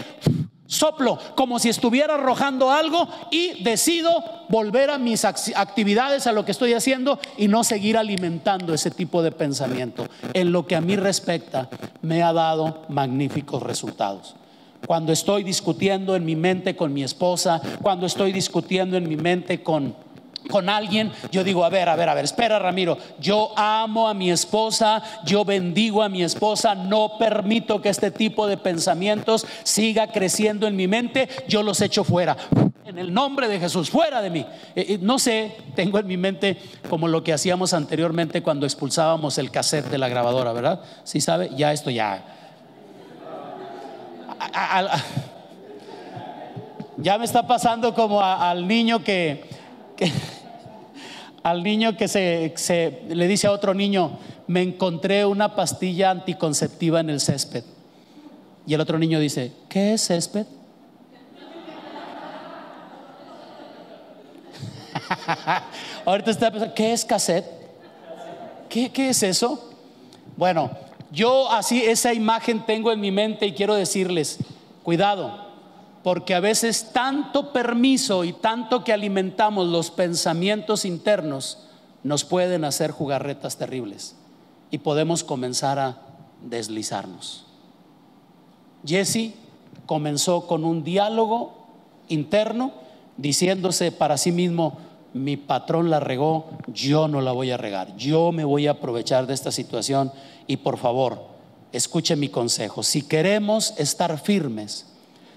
soplo como si estuviera arrojando algo y decido volver a mis actividades, a lo que estoy haciendo, y no seguir alimentando ese tipo de pensamiento. En lo que a mí respecta, me ha dado magníficos resultados. Cuando estoy discutiendo en mi mente con mi esposa, cuando estoy discutiendo en mi mente con alguien, yo digo: a ver, espera, Ramiro, yo amo a mi esposa, yo bendigo a mi esposa, no permito que este tipo de pensamientos siga creciendo en mi mente, yo los echo fuera, en el nombre de Jesús, fuera de mí. No sé, tengo en mi mente como lo que hacíamos anteriormente cuando expulsábamos el cassette de la grabadora, ¿verdad? ¿Sí sabe? Ya esto ya me está pasando como al niño que al niño que se le dice a otro niño: me encontré una pastilla anticonceptiva en el césped. Y el otro niño dice: ¿qué es césped? Ahorita está pensando: ¿qué es cassette? ¿Qué es eso? Bueno, yo así esa imagen tengo en mi mente y quiero decirles: cuidado, porque a veces tanto permiso y tanto que alimentamos los pensamientos internos nos pueden hacer jugarretas terribles y podemos comenzar a deslizarnos. Jesse comenzó con un diálogo interno diciéndose para sí mismo: mi patrón la regó, yo no la voy a regar, yo me voy a aprovechar de esta situación. Y por favor, escuche mi consejo: si queremos estar firmes,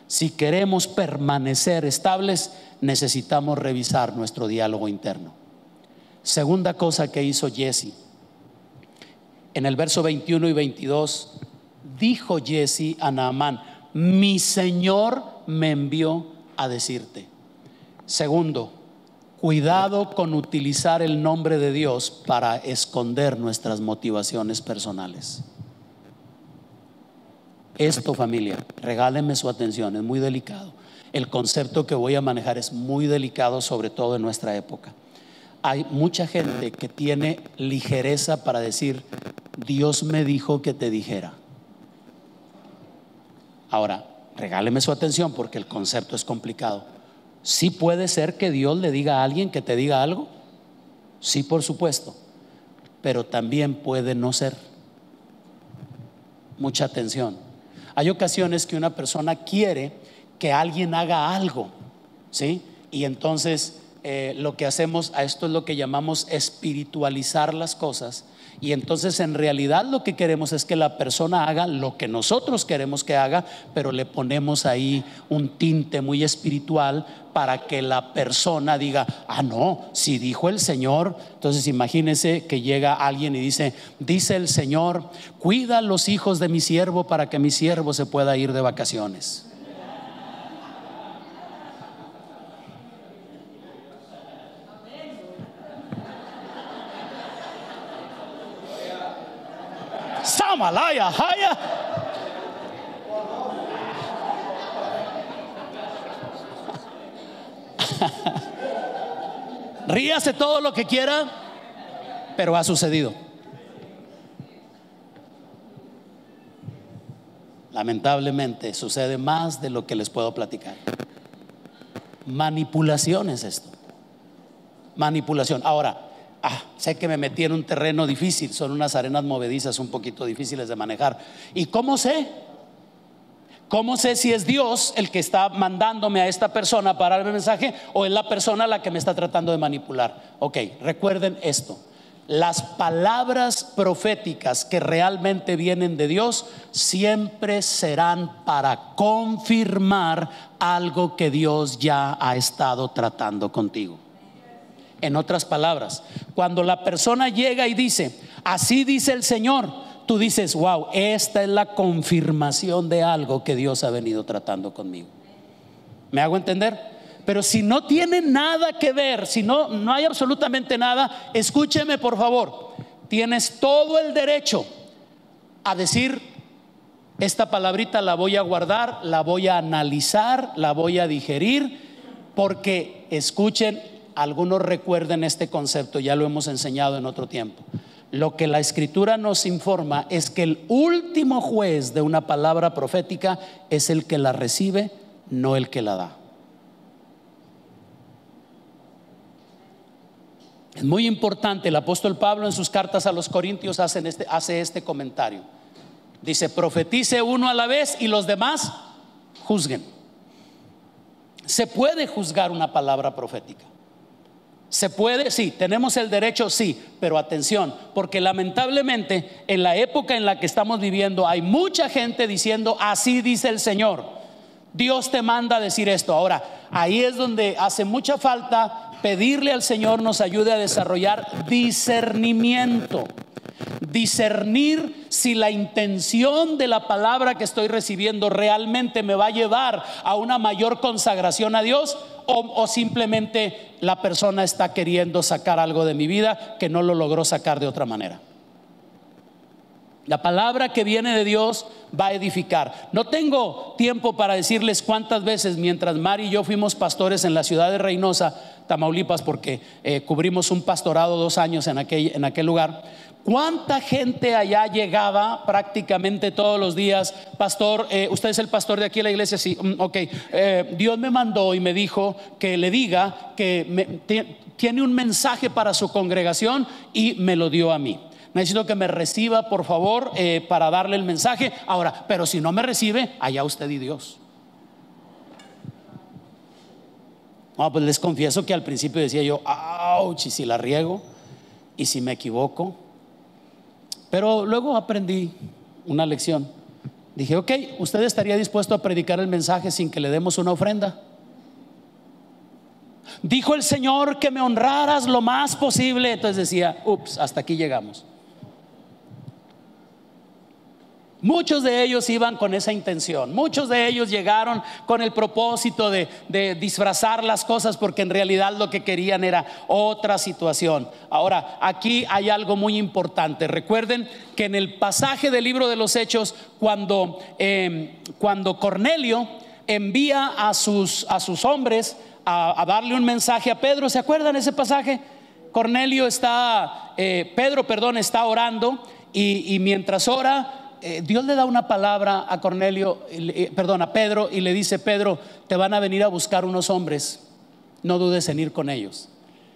si queremos permanecer estables, necesitamos revisar nuestro diálogo interno. Segunda cosa que hizo Jesse, en el verso 21 y 22, dijo Jesse a Naamán: mi Señor me envió a decirte. Segundo, cuidado con utilizar el nombre de Dios para esconder nuestras motivaciones personales. Esto, familia, regálenme su atención, es muy delicado. El concepto que voy a manejar es muy delicado, sobre todo en nuestra época. Hay mucha gente que tiene ligereza para decir: Dios me dijo que te dijera. Ahora, regáleme su atención porque el concepto es complicado. Sí puede ser que Dios le diga a alguien que te diga algo, sí, por supuesto, pero también puede no ser. Mucha atención. Hay ocasiones que una persona quiere que alguien haga algo, ¿sí? Y entonces lo que hacemos, a esto es lo que llamamos espiritualizar las cosas. Y entonces en realidad lo que queremos es que la persona haga lo que nosotros queremos que haga, pero le ponemos ahí un tinte muy espiritual para que la persona diga: ah, no, si dijo el Señor. Entonces imagínense que llega alguien y dice: dice el Señor, cuida a los hijos de mi siervo para que mi siervo se pueda ir de vacaciones. Samalaya, Haya. Ríase todo lo que quiera, pero ha sucedido. Lamentablemente sucede más de lo que les puedo platicar. Manipulación es esto. Manipulación. Ahora, sé que me metí en un terreno difícil, son unas arenas movedizas un poquito difíciles de manejar. ¿Y cómo sé? ¿Cómo sé si es Dios el que está mandándome a esta persona para darme el mensaje o es la persona la que me está tratando de manipular? Ok, recuerden esto: las palabras proféticas que realmente vienen de Dios siempre serán para confirmar algo que Dios ya ha estado tratando contigo. En otras palabras, cuando la persona llega y dice: así dice el Señor, tú dices: wow, esta es la confirmación de algo que Dios ha venido tratando conmigo. ¿Me hago entender? Pero si no tiene nada que ver, si no hay absolutamente nada, escúcheme por favor, tienes todo el derecho a decir: esta palabrita la voy a guardar, la voy a analizar, la voy a digerir, porque escuchen, algunos recuerden este concepto, ya lo hemos enseñado en otro tiempo. Lo que la Escritura nos informa es que el último juez de una palabra profética es el que la recibe, no el que la da. Es muy importante. El apóstol Pablo en sus cartas a los Corintios hace este comentario. Dice: profetice uno a la vez y los demás juzguen. Se puede juzgar una palabra profética. ¿Se puede? Sí. ¿Tenemos el derecho? Sí. Pero atención, porque lamentablemente en la época en la que estamos viviendo hay mucha gente diciendo: así dice el Señor, Dios te manda a decir esto. Ahora, ahí es donde hace mucha falta pedirle al Señor nos ayude a desarrollar discernimiento. Discernir si la intención de la palabra que estoy recibiendo realmente me va a llevar a una mayor consagración a Dios, o simplemente la persona está queriendo sacar algo de mi vida que no lo logró sacar de otra manera. La palabra que viene de Dios va a edificar. No tengo tiempo para decirles cuántas veces, mientras Mari y yo fuimos pastores en la ciudad de Reynosa, Tamaulipas, porque cubrimos un pastorado 2 años en aquel lugar, cuánta gente allá llegaba prácticamente todos los días. Pastor, ¿usted es el pastor de aquí de la iglesia? Sí, ok. Dios me mandó y me dijo que le diga que tiene un mensaje para su congregación, y me lo dio a mí. Necesito que me reciba, por favor, para darle el mensaje. Ahora, pero si no me recibe, allá usted y Dios. No, pues les confieso que al principio decía yo, ouch, y si la riego, y si me equivoco. Pero luego aprendí una lección. Dije, ok, ¿usted estaría dispuesto a predicar el mensaje sin que le demos una ofrenda? Dijo el Señor que me honraras lo más posible. Entonces decía, ups, hasta aquí llegamos. Muchos de ellos iban con esa intención. Muchos de ellos llegaron con el propósito de disfrazar las cosas, porque en realidad lo que querían era otra situación. Ahora, aquí hay algo muy importante. Recuerden que en el pasaje del libro de los Hechos, cuando Cornelio envía a sus hombres a darle un mensaje a Pedro, ¿se acuerdan ese pasaje? Pedro está orando, y mientras ora, Dios le da una palabra a Pedro, y le dice: Pedro, te van a venir a buscar unos hombres, no dudes en ir con ellos.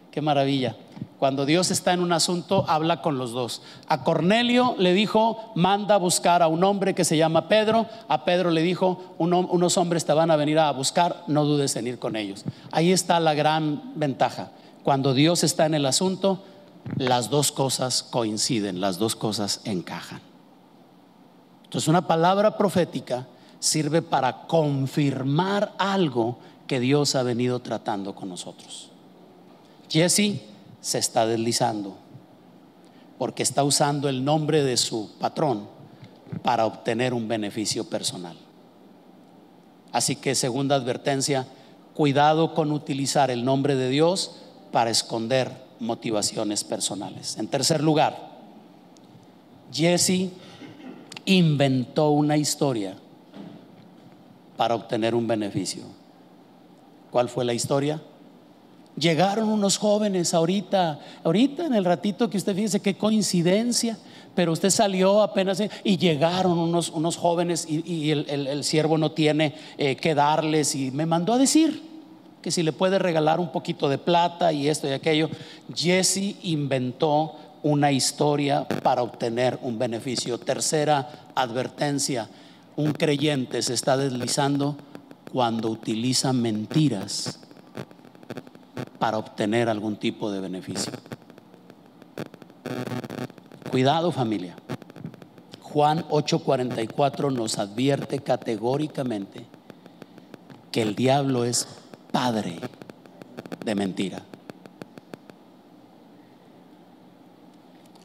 Qué maravilla. Cuando Dios está en un asunto, habla con los dos. A Cornelio le dijo: manda a buscar a un hombre que se llama Pedro. A Pedro le dijo: unos hombres te van a venir a buscar, no dudes en ir con ellos. Ahí está la gran ventaja. Cuando Dios está en el asunto, las dos cosas coinciden, las dos cosas encajan. Entonces, una palabra profética sirve para confirmar algo que Dios ha venido tratando con nosotros. Jesse se está deslizando porque está usando el nombre de su patrón para obtener un beneficio personal. Así que, segunda advertencia: cuidado con utilizar el nombre de Dios para esconder motivaciones personales. En tercer lugar, Jesse inventó una historia para obtener un beneficio. ¿Cuál fue la historia? Llegaron unos jóvenes ahorita en el ratito que usted, fíjese qué coincidencia, pero usted salió apenas y llegaron unos jóvenes, y el siervo no tiene que darles, y me mandó a decir que si le puede regalar un poquito de plata y esto y aquello. Jesse inventó una historia para obtener un beneficio. Tercera advertencia: un creyente se está deslizando cuando utiliza mentiras para obtener algún tipo de beneficio. Cuidado, familia. Juan 8:44 nos advierte categóricamente que el diablo es padre de mentira.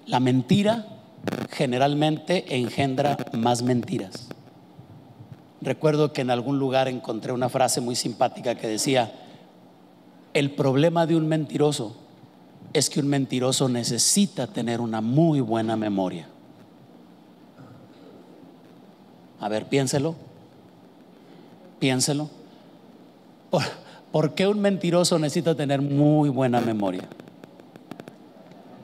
La mentira generalmente engendra más mentiras. Recuerdo que en algún lugar encontré una frase muy simpática que decía: el problema de un mentiroso es que un mentiroso necesita tener una muy buena memoria. A ver, piénselo. ¿Por qué un mentiroso necesita tener muy buena memoria?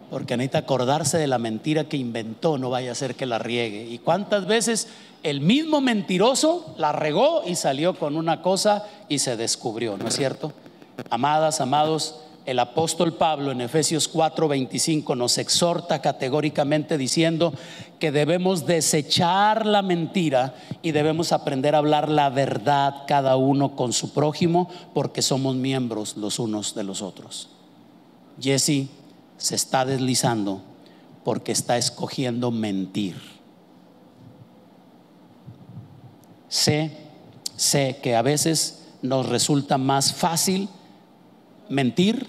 Porque necesita acordarse de la mentira que inventó, no vaya a ser que la riegue. ¿Y cuántas veces el mismo mentiroso la regó y salió con una cosa y se descubrió? ¿No es cierto? Amadas, amados, el apóstol Pablo en Efesios 4:25 nos exhorta categóricamente diciendo que debemos desechar la mentira y debemos aprender a hablar la verdad cada uno con su prójimo, porque somos miembros los unos de los otros. Jesse se está deslizando porque está escogiendo mentir. Sé que a veces nos resulta más fácil mentir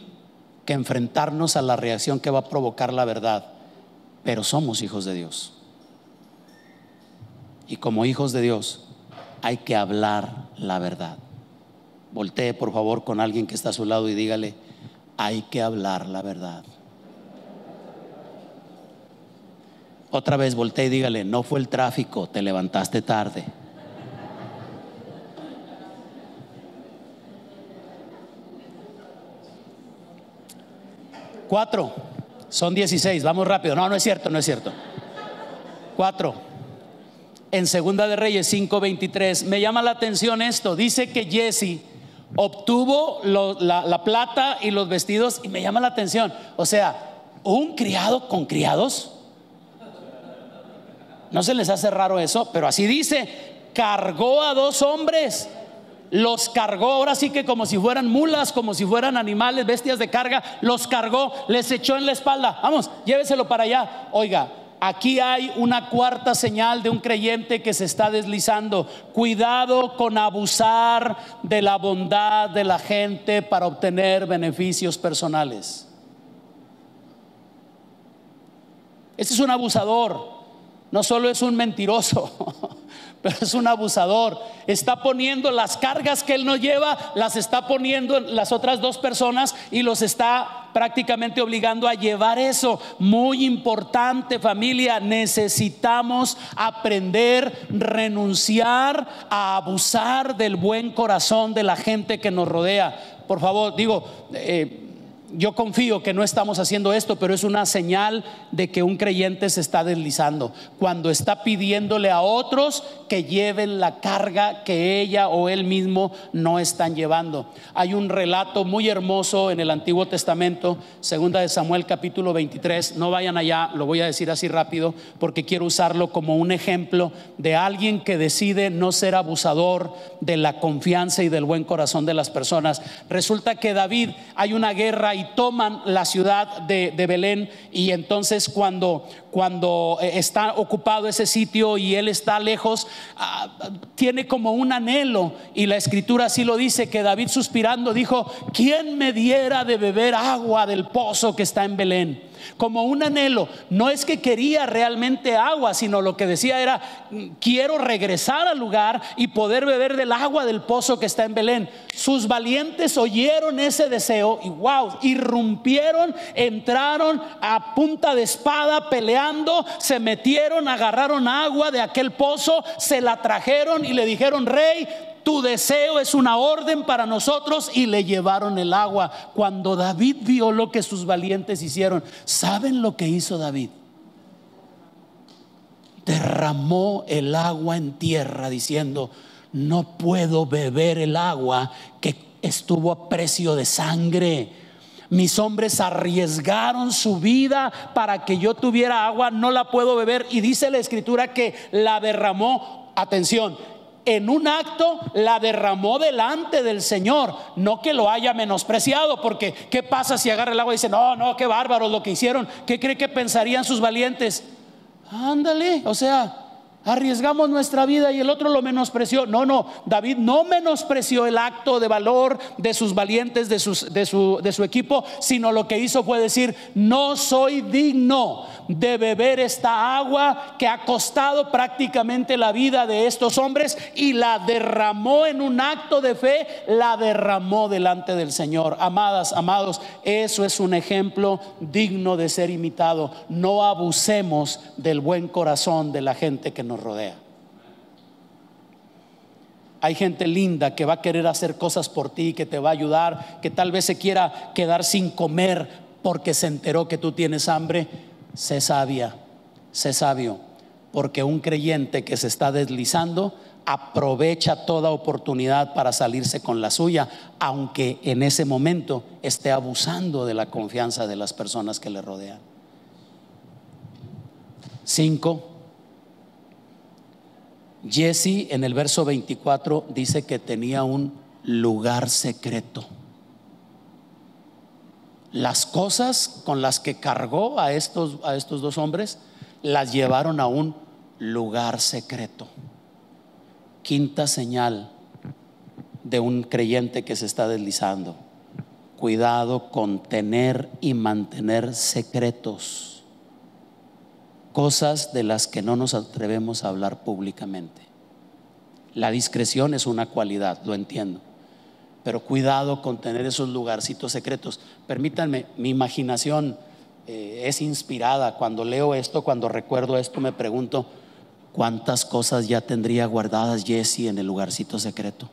que enfrentarnos a la reacción que va a provocar la verdad, pero somos hijos de Dios, y como hijos de Dios hay que hablar la verdad. Voltee por favor con alguien que está a su lado y dígale: hay que hablar la verdad. Otra vez voltea y dígale: no fue el tráfico, te levantaste tarde. Cuatro, son 16, vamos rápido. No, no es cierto, no es cierto. Cuatro, en Segunda de Reyes 5:23, me llama la atención esto. Dice que Jesse obtuvo la plata y los vestidos, y me llama la atención. O sea, un criado con criados. ¿No se les hace raro eso? Pero así dice: cargó a 2 hombres. Los cargó, ahora sí que como si fueran mulas, como si fueran animales, bestias de carga. Los cargó, les echó en la espalda. Vamos, lléveselo para allá. Oiga, aquí hay una cuarta señal de un creyente que se está deslizando. Cuidado con abusar de la bondad de la gente para obtener beneficios personales. Este es un abusador. No solo es un mentiroso, pero es un abusador. Está poniendo las cargas que él no lleva, las está poniendo en las otras 2 personas y los está prácticamente obligando a llevar eso. Muy importante, familia, necesitamos aprender, renunciar a abusar del buen corazón de la gente que nos rodea. Por favor, yo confío que no estamos haciendo esto, pero es una señal de que un creyente se está deslizando cuando está pidiéndole a otros que lleven la carga que ella o él mismo no están llevando. Hay un relato muy hermoso en el Antiguo Testamento, Segunda de Samuel capítulo 23. No vayan allá, lo voy a decir así rápido porque quiero usarlo como un ejemplo de alguien que decide no ser abusador de la confianza y del buen corazón de las personas. Resulta que David, hay una guerra y toman la ciudad de Belén, y entonces cuando está ocupado ese sitio y él está lejos, tiene como un anhelo, y la escritura así lo dice, que David suspirando dijo: ¿quién me diera de beber agua del pozo que está en Belén? Como un anhelo. No es que quería realmente agua, sino lo que decía era: quiero regresar al lugar y poder beber del agua del pozo que está en Belén. Sus valientes oyeron ese deseo y wow, irrumpieron, entraron a punta de espada peleando, se metieron, agarraron agua de aquel pozo, se la trajeron y le dijeron: rey, tu deseo es una orden para nosotros, y le llevaron el agua. Cuando David vio lo que sus valientes hicieron, ¿saben lo que hizo David? Derramó el agua en tierra diciendo: no puedo beber el agua que estuvo a precio de sangre. Mis hombres arriesgaron su vida para que yo tuviera agua, no la puedo beber. Y dice la escritura que la derramó, atención, en un acto la derramó delante del Señor, no que lo haya menospreciado, porque ¿qué pasa si agarra el agua y dice: no, qué bárbaros lo que hicieron? ¿Qué cree que pensarían sus valientes? Ándale, o sea, arriesgamos nuestra vida y el otro lo menospreció. No, David no menospreció el acto de valor de sus valientes, de su equipo, sino lo que hizo fue decir: no soy digno de beber esta agua que ha costado prácticamente la vida de estos hombres, y la derramó en un acto de fe, la derramó delante del Señor. Amadas, amados, eso es un ejemplo digno de ser imitado. No abusemos del buen corazón de la gente que nos rodea. Hay gente linda que va a querer hacer cosas por ti, que te va a ayudar, que tal vez se quiera quedar sin comer porque se enteró que tú tienes hambre. Sé sabia, sé sabio, porque un creyente que se está deslizando aprovecha toda oportunidad para salirse con la suya, aunque en ese momento esté abusando de la confianza de las personas que le rodean. 5. Jesse en el verso 24 dice que tenía un lugar secreto. Las cosas con las que cargó a estos 2 hombres las llevaron a un lugar secreto. Quinta señal de un creyente que se está deslizando: cuidado con tener y mantener secretos, cosas de las que no nos atrevemos a hablar públicamente. La discreción es una cualidad, lo entiendo, pero cuidado con tener esos lugarcitos secretos. Permítanme, mi imaginación es inspirada. Cuando leo esto, cuando recuerdo esto, me pregunto cuántas cosas ya tendría guardadas Jesse en el lugarcito secreto.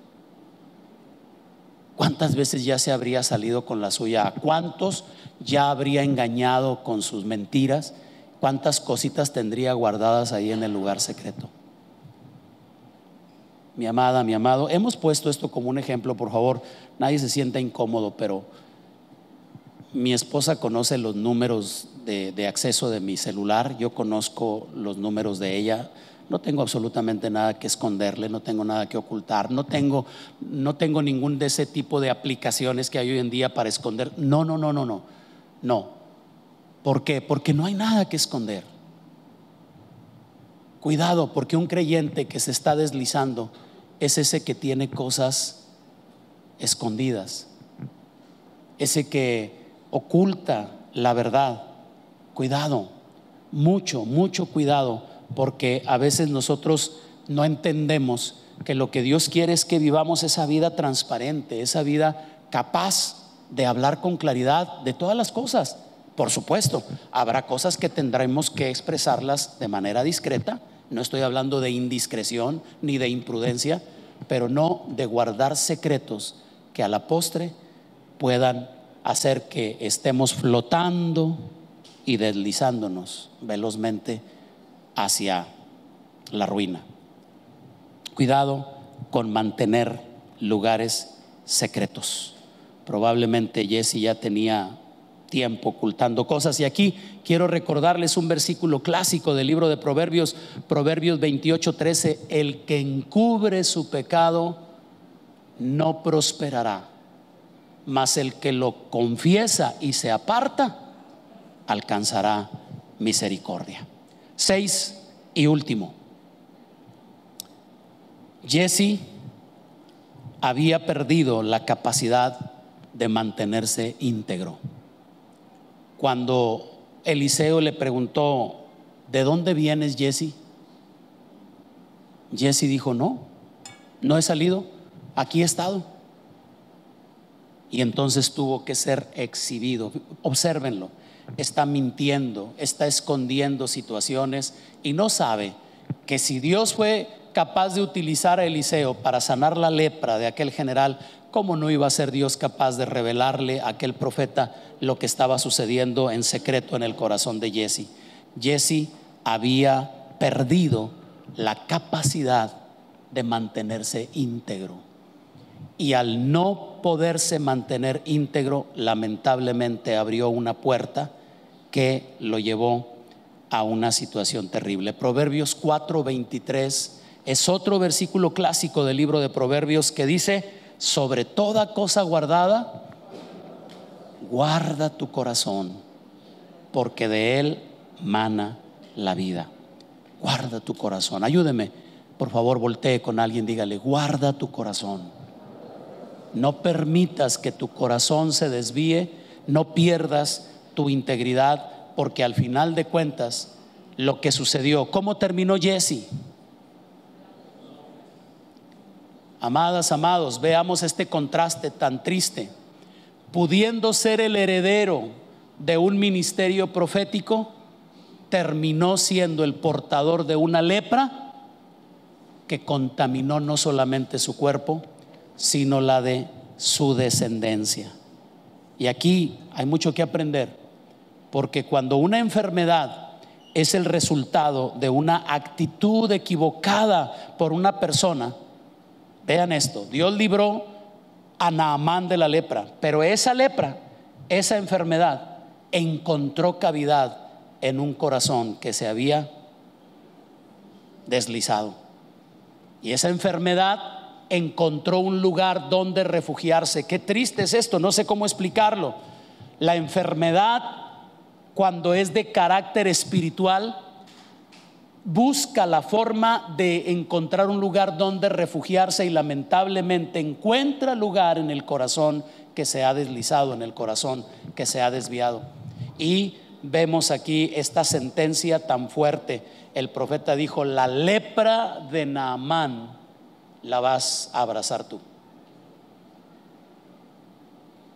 ¿Cuántas veces ya se habría salido con la suya? ¿A cuántos ya habría engañado con sus mentiras? ¿Cuántas cositas tendría guardadas ahí en el lugar secreto? Mi amada, mi amado, hemos puesto esto como un ejemplo, por favor, nadie se sienta incómodo, pero mi esposa conoce los números de acceso de mi celular, yo conozco los números de ella. No tengo absolutamente nada que esconderle, no tengo nada que ocultar, no tengo ningún de ese tipo de aplicaciones que hay hoy en día para esconder. No. ¿Por qué? Porque no hay nada que esconder. Cuidado, porque un creyente que se está deslizando es ese que tiene cosas escondidas, ese que oculta la verdad. Cuidado, mucho cuidado, porque a veces nosotros no entendemos que lo que Dios quiere es que vivamos esa vida transparente, esa vida capaz de hablar con claridad de todas las cosas. Por supuesto, habrá cosas que tendremos que expresarlas de manera discreta. No estoy hablando de indiscreción ni de imprudencia, pero no de guardar secretos que a la postre puedan hacer que estemos flotando y deslizándonos velozmente hacia la ruina. Cuidado con mantener lugares secretos. Probablemente Jesse ya tenía tiempo ocultando cosas, y aquí quiero recordarles un versículo clásico del libro de Proverbios, Proverbios 28:13: el que encubre su pecado no prosperará, mas el que lo confiesa y se aparta alcanzará misericordia. 6 y último, Jesse había perdido la capacidad de mantenerse íntegro. Cuando Eliseo le preguntó: ¿de dónde vienes, Jesse? Jesse dijo: no he salido, aquí he estado. Y entonces tuvo que ser exhibido. Obsérvenlo, está mintiendo, está escondiendo situaciones, y no sabe que si Dios fue capaz de utilizar a Eliseo para sanar la lepra de aquel general, ¿cómo no iba a ser Dios capaz de revelarle a aquel profeta lo que estaba sucediendo en secreto en el corazón de Jesse? Jesse había perdido la capacidad de mantenerse íntegro, y al no poderse mantener íntegro, lamentablemente abrió una puerta que lo llevó a una situación terrible. Proverbios 4:23 es otro versículo clásico del libro de Proverbios que dice: sobre toda cosa guardada, guarda tu corazón, porque de él mana la vida. Guarda tu corazón. Ayúdeme, por favor, voltee con alguien, dígale: guarda tu corazón. No permitas que tu corazón se desvíe, no pierdas tu integridad, porque al final de cuentas lo que sucedió, ¿cómo terminó Jesse? Amadas, amados, veamos este contraste tan triste. Pudiendo ser el heredero de un ministerio profético, terminó siendo el portador de una lepra que contaminó no solamente su cuerpo, sino la de su descendencia. Y aquí hay mucho que aprender, porque cuando una enfermedad es el resultado de una actitud equivocada por una persona, vean esto: Dios libró a Naamán de la lepra, pero esa lepra, esa enfermedad, encontró cavidad en un corazón que se había deslizado, y esa enfermedad encontró un lugar donde refugiarse. Qué triste es esto, no sé cómo explicarlo. La enfermedad, cuando es de carácter espiritual, busca la forma de encontrar un lugar donde refugiarse, y lamentablemente encuentra lugar en el corazón que se ha deslizado, en el corazón que se ha desviado. Y vemos aquí esta sentencia tan fuerte. El profeta dijo: la lepra de Naamán la vas a abrazar tú.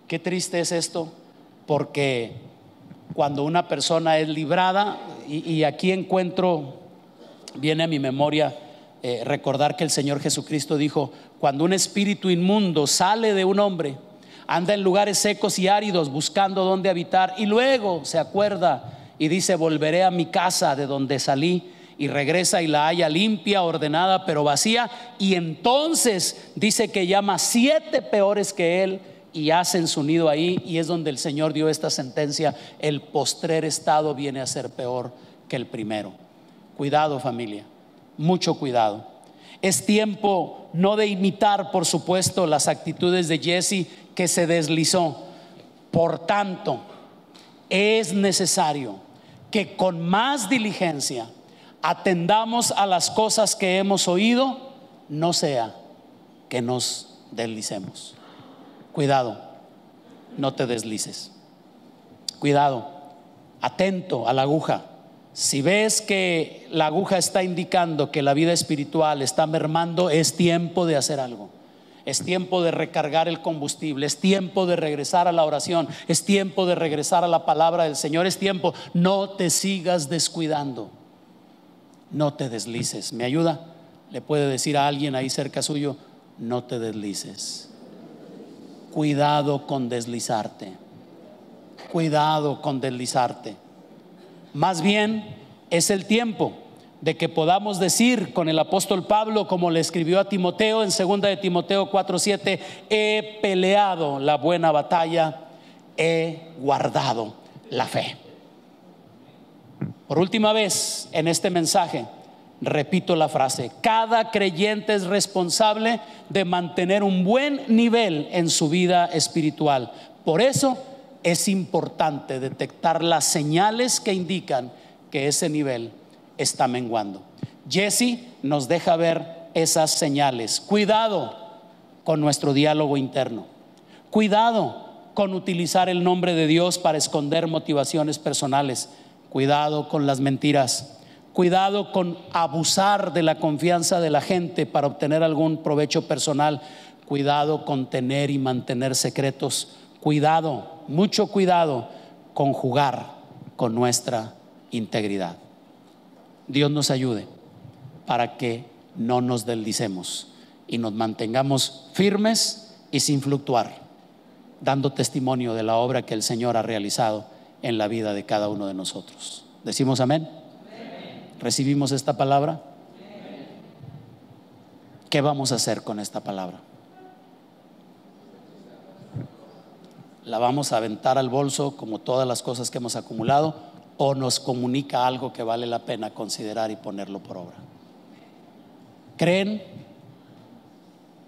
Qué triste es esto, porque cuando una persona es librada, y aquí viene a mi memoria recordar que el Señor Jesucristo dijo: cuando un espíritu inmundo sale de un hombre, anda en lugares secos y áridos buscando dónde habitar, y luego se acuerda y dice: volveré a mi casa de donde salí, y regresa y la halla limpia, ordenada, pero vacía. Y entonces dice que llama 7 peores que él y hacen su nido ahí, y es donde el Señor dio esta sentencia: el postrer estado viene a ser peor que el primero. Cuidado, familia, mucho cuidado. Es tiempo no de imitar, por supuesto, las actitudes de Jesse, que se deslizó. Por tanto, es necesario que con más diligencia atendamos a las cosas que hemos oído, no sea que nos deslicemos. Cuidado, no te deslices. Cuidado, atento a la aguja. Si ves que la aguja está indicando que la vida espiritual está mermando, es tiempo de hacer algo. Es tiempo de recargar el combustible, es tiempo de regresar a la oración, es tiempo de regresar a la palabra del Señor, es tiempo. No te sigas descuidando, no te deslices. ¿Me ayuda? Le puede decir a alguien ahí cerca suyo: no te deslices. Cuidado con deslizarte, cuidado con deslizarte. Más bien es el tiempo de que podamos decir con el apóstol Pablo, como le escribió a Timoteo en 2 de Timoteo 4:7: he peleado la buena batalla, he guardado la fe. Por última vez en este mensaje, repito la frase: cada creyente es responsable de mantener un buen nivel en su vida espiritual. Por eso es importante detectar las señales que indican que ese nivel está menguando. Jesse nos deja ver esas señales. Cuidado con nuestro diálogo interno. Cuidado con utilizar el nombre de Dios para esconder motivaciones personales. Cuidado con las mentiras. Cuidado con abusar de la confianza de la gente para obtener algún provecho personal. Cuidado con tener y mantener secretos. Cuidado, mucho cuidado con jugar con nuestra integridad. Dios nos ayude para que no nos deslicemos y nos mantengamos firmes y sin fluctuar, dando testimonio de la obra que el Señor ha realizado en la vida de cada uno de nosotros. ¿Decimos amén? ¿Recibimos esta palabra? ¿Qué vamos a hacer con esta palabra? ¿La vamos a aventar al bolso como todas las cosas que hemos acumulado, o nos comunica algo que vale la pena considerar y ponerlo por obra? ¿Creen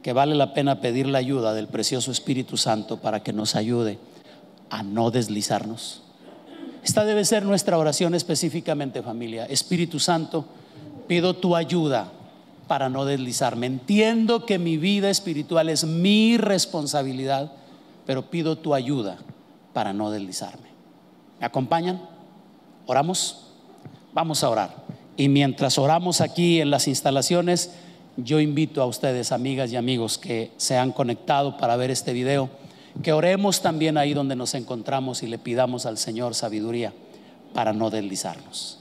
que vale la pena pedir la ayuda del precioso Espíritu Santo para que nos ayude a no deslizarnos? Esta debe ser nuestra oración específicamente, familia. Espíritu Santo, pido tu ayuda para no deslizarme. Entiendo que mi vida espiritual es mi responsabilidad, pero pido tu ayuda para no deslizarme. ¿Me acompañan? ¿Oramos? Vamos a orar. Y mientras oramos aquí en las instalaciones, yo invito a ustedes, amigas y amigos que se han conectado para ver este video, que oremos también ahí donde nos encontramos y le pidamos al Señor sabiduría para no deslizarnos.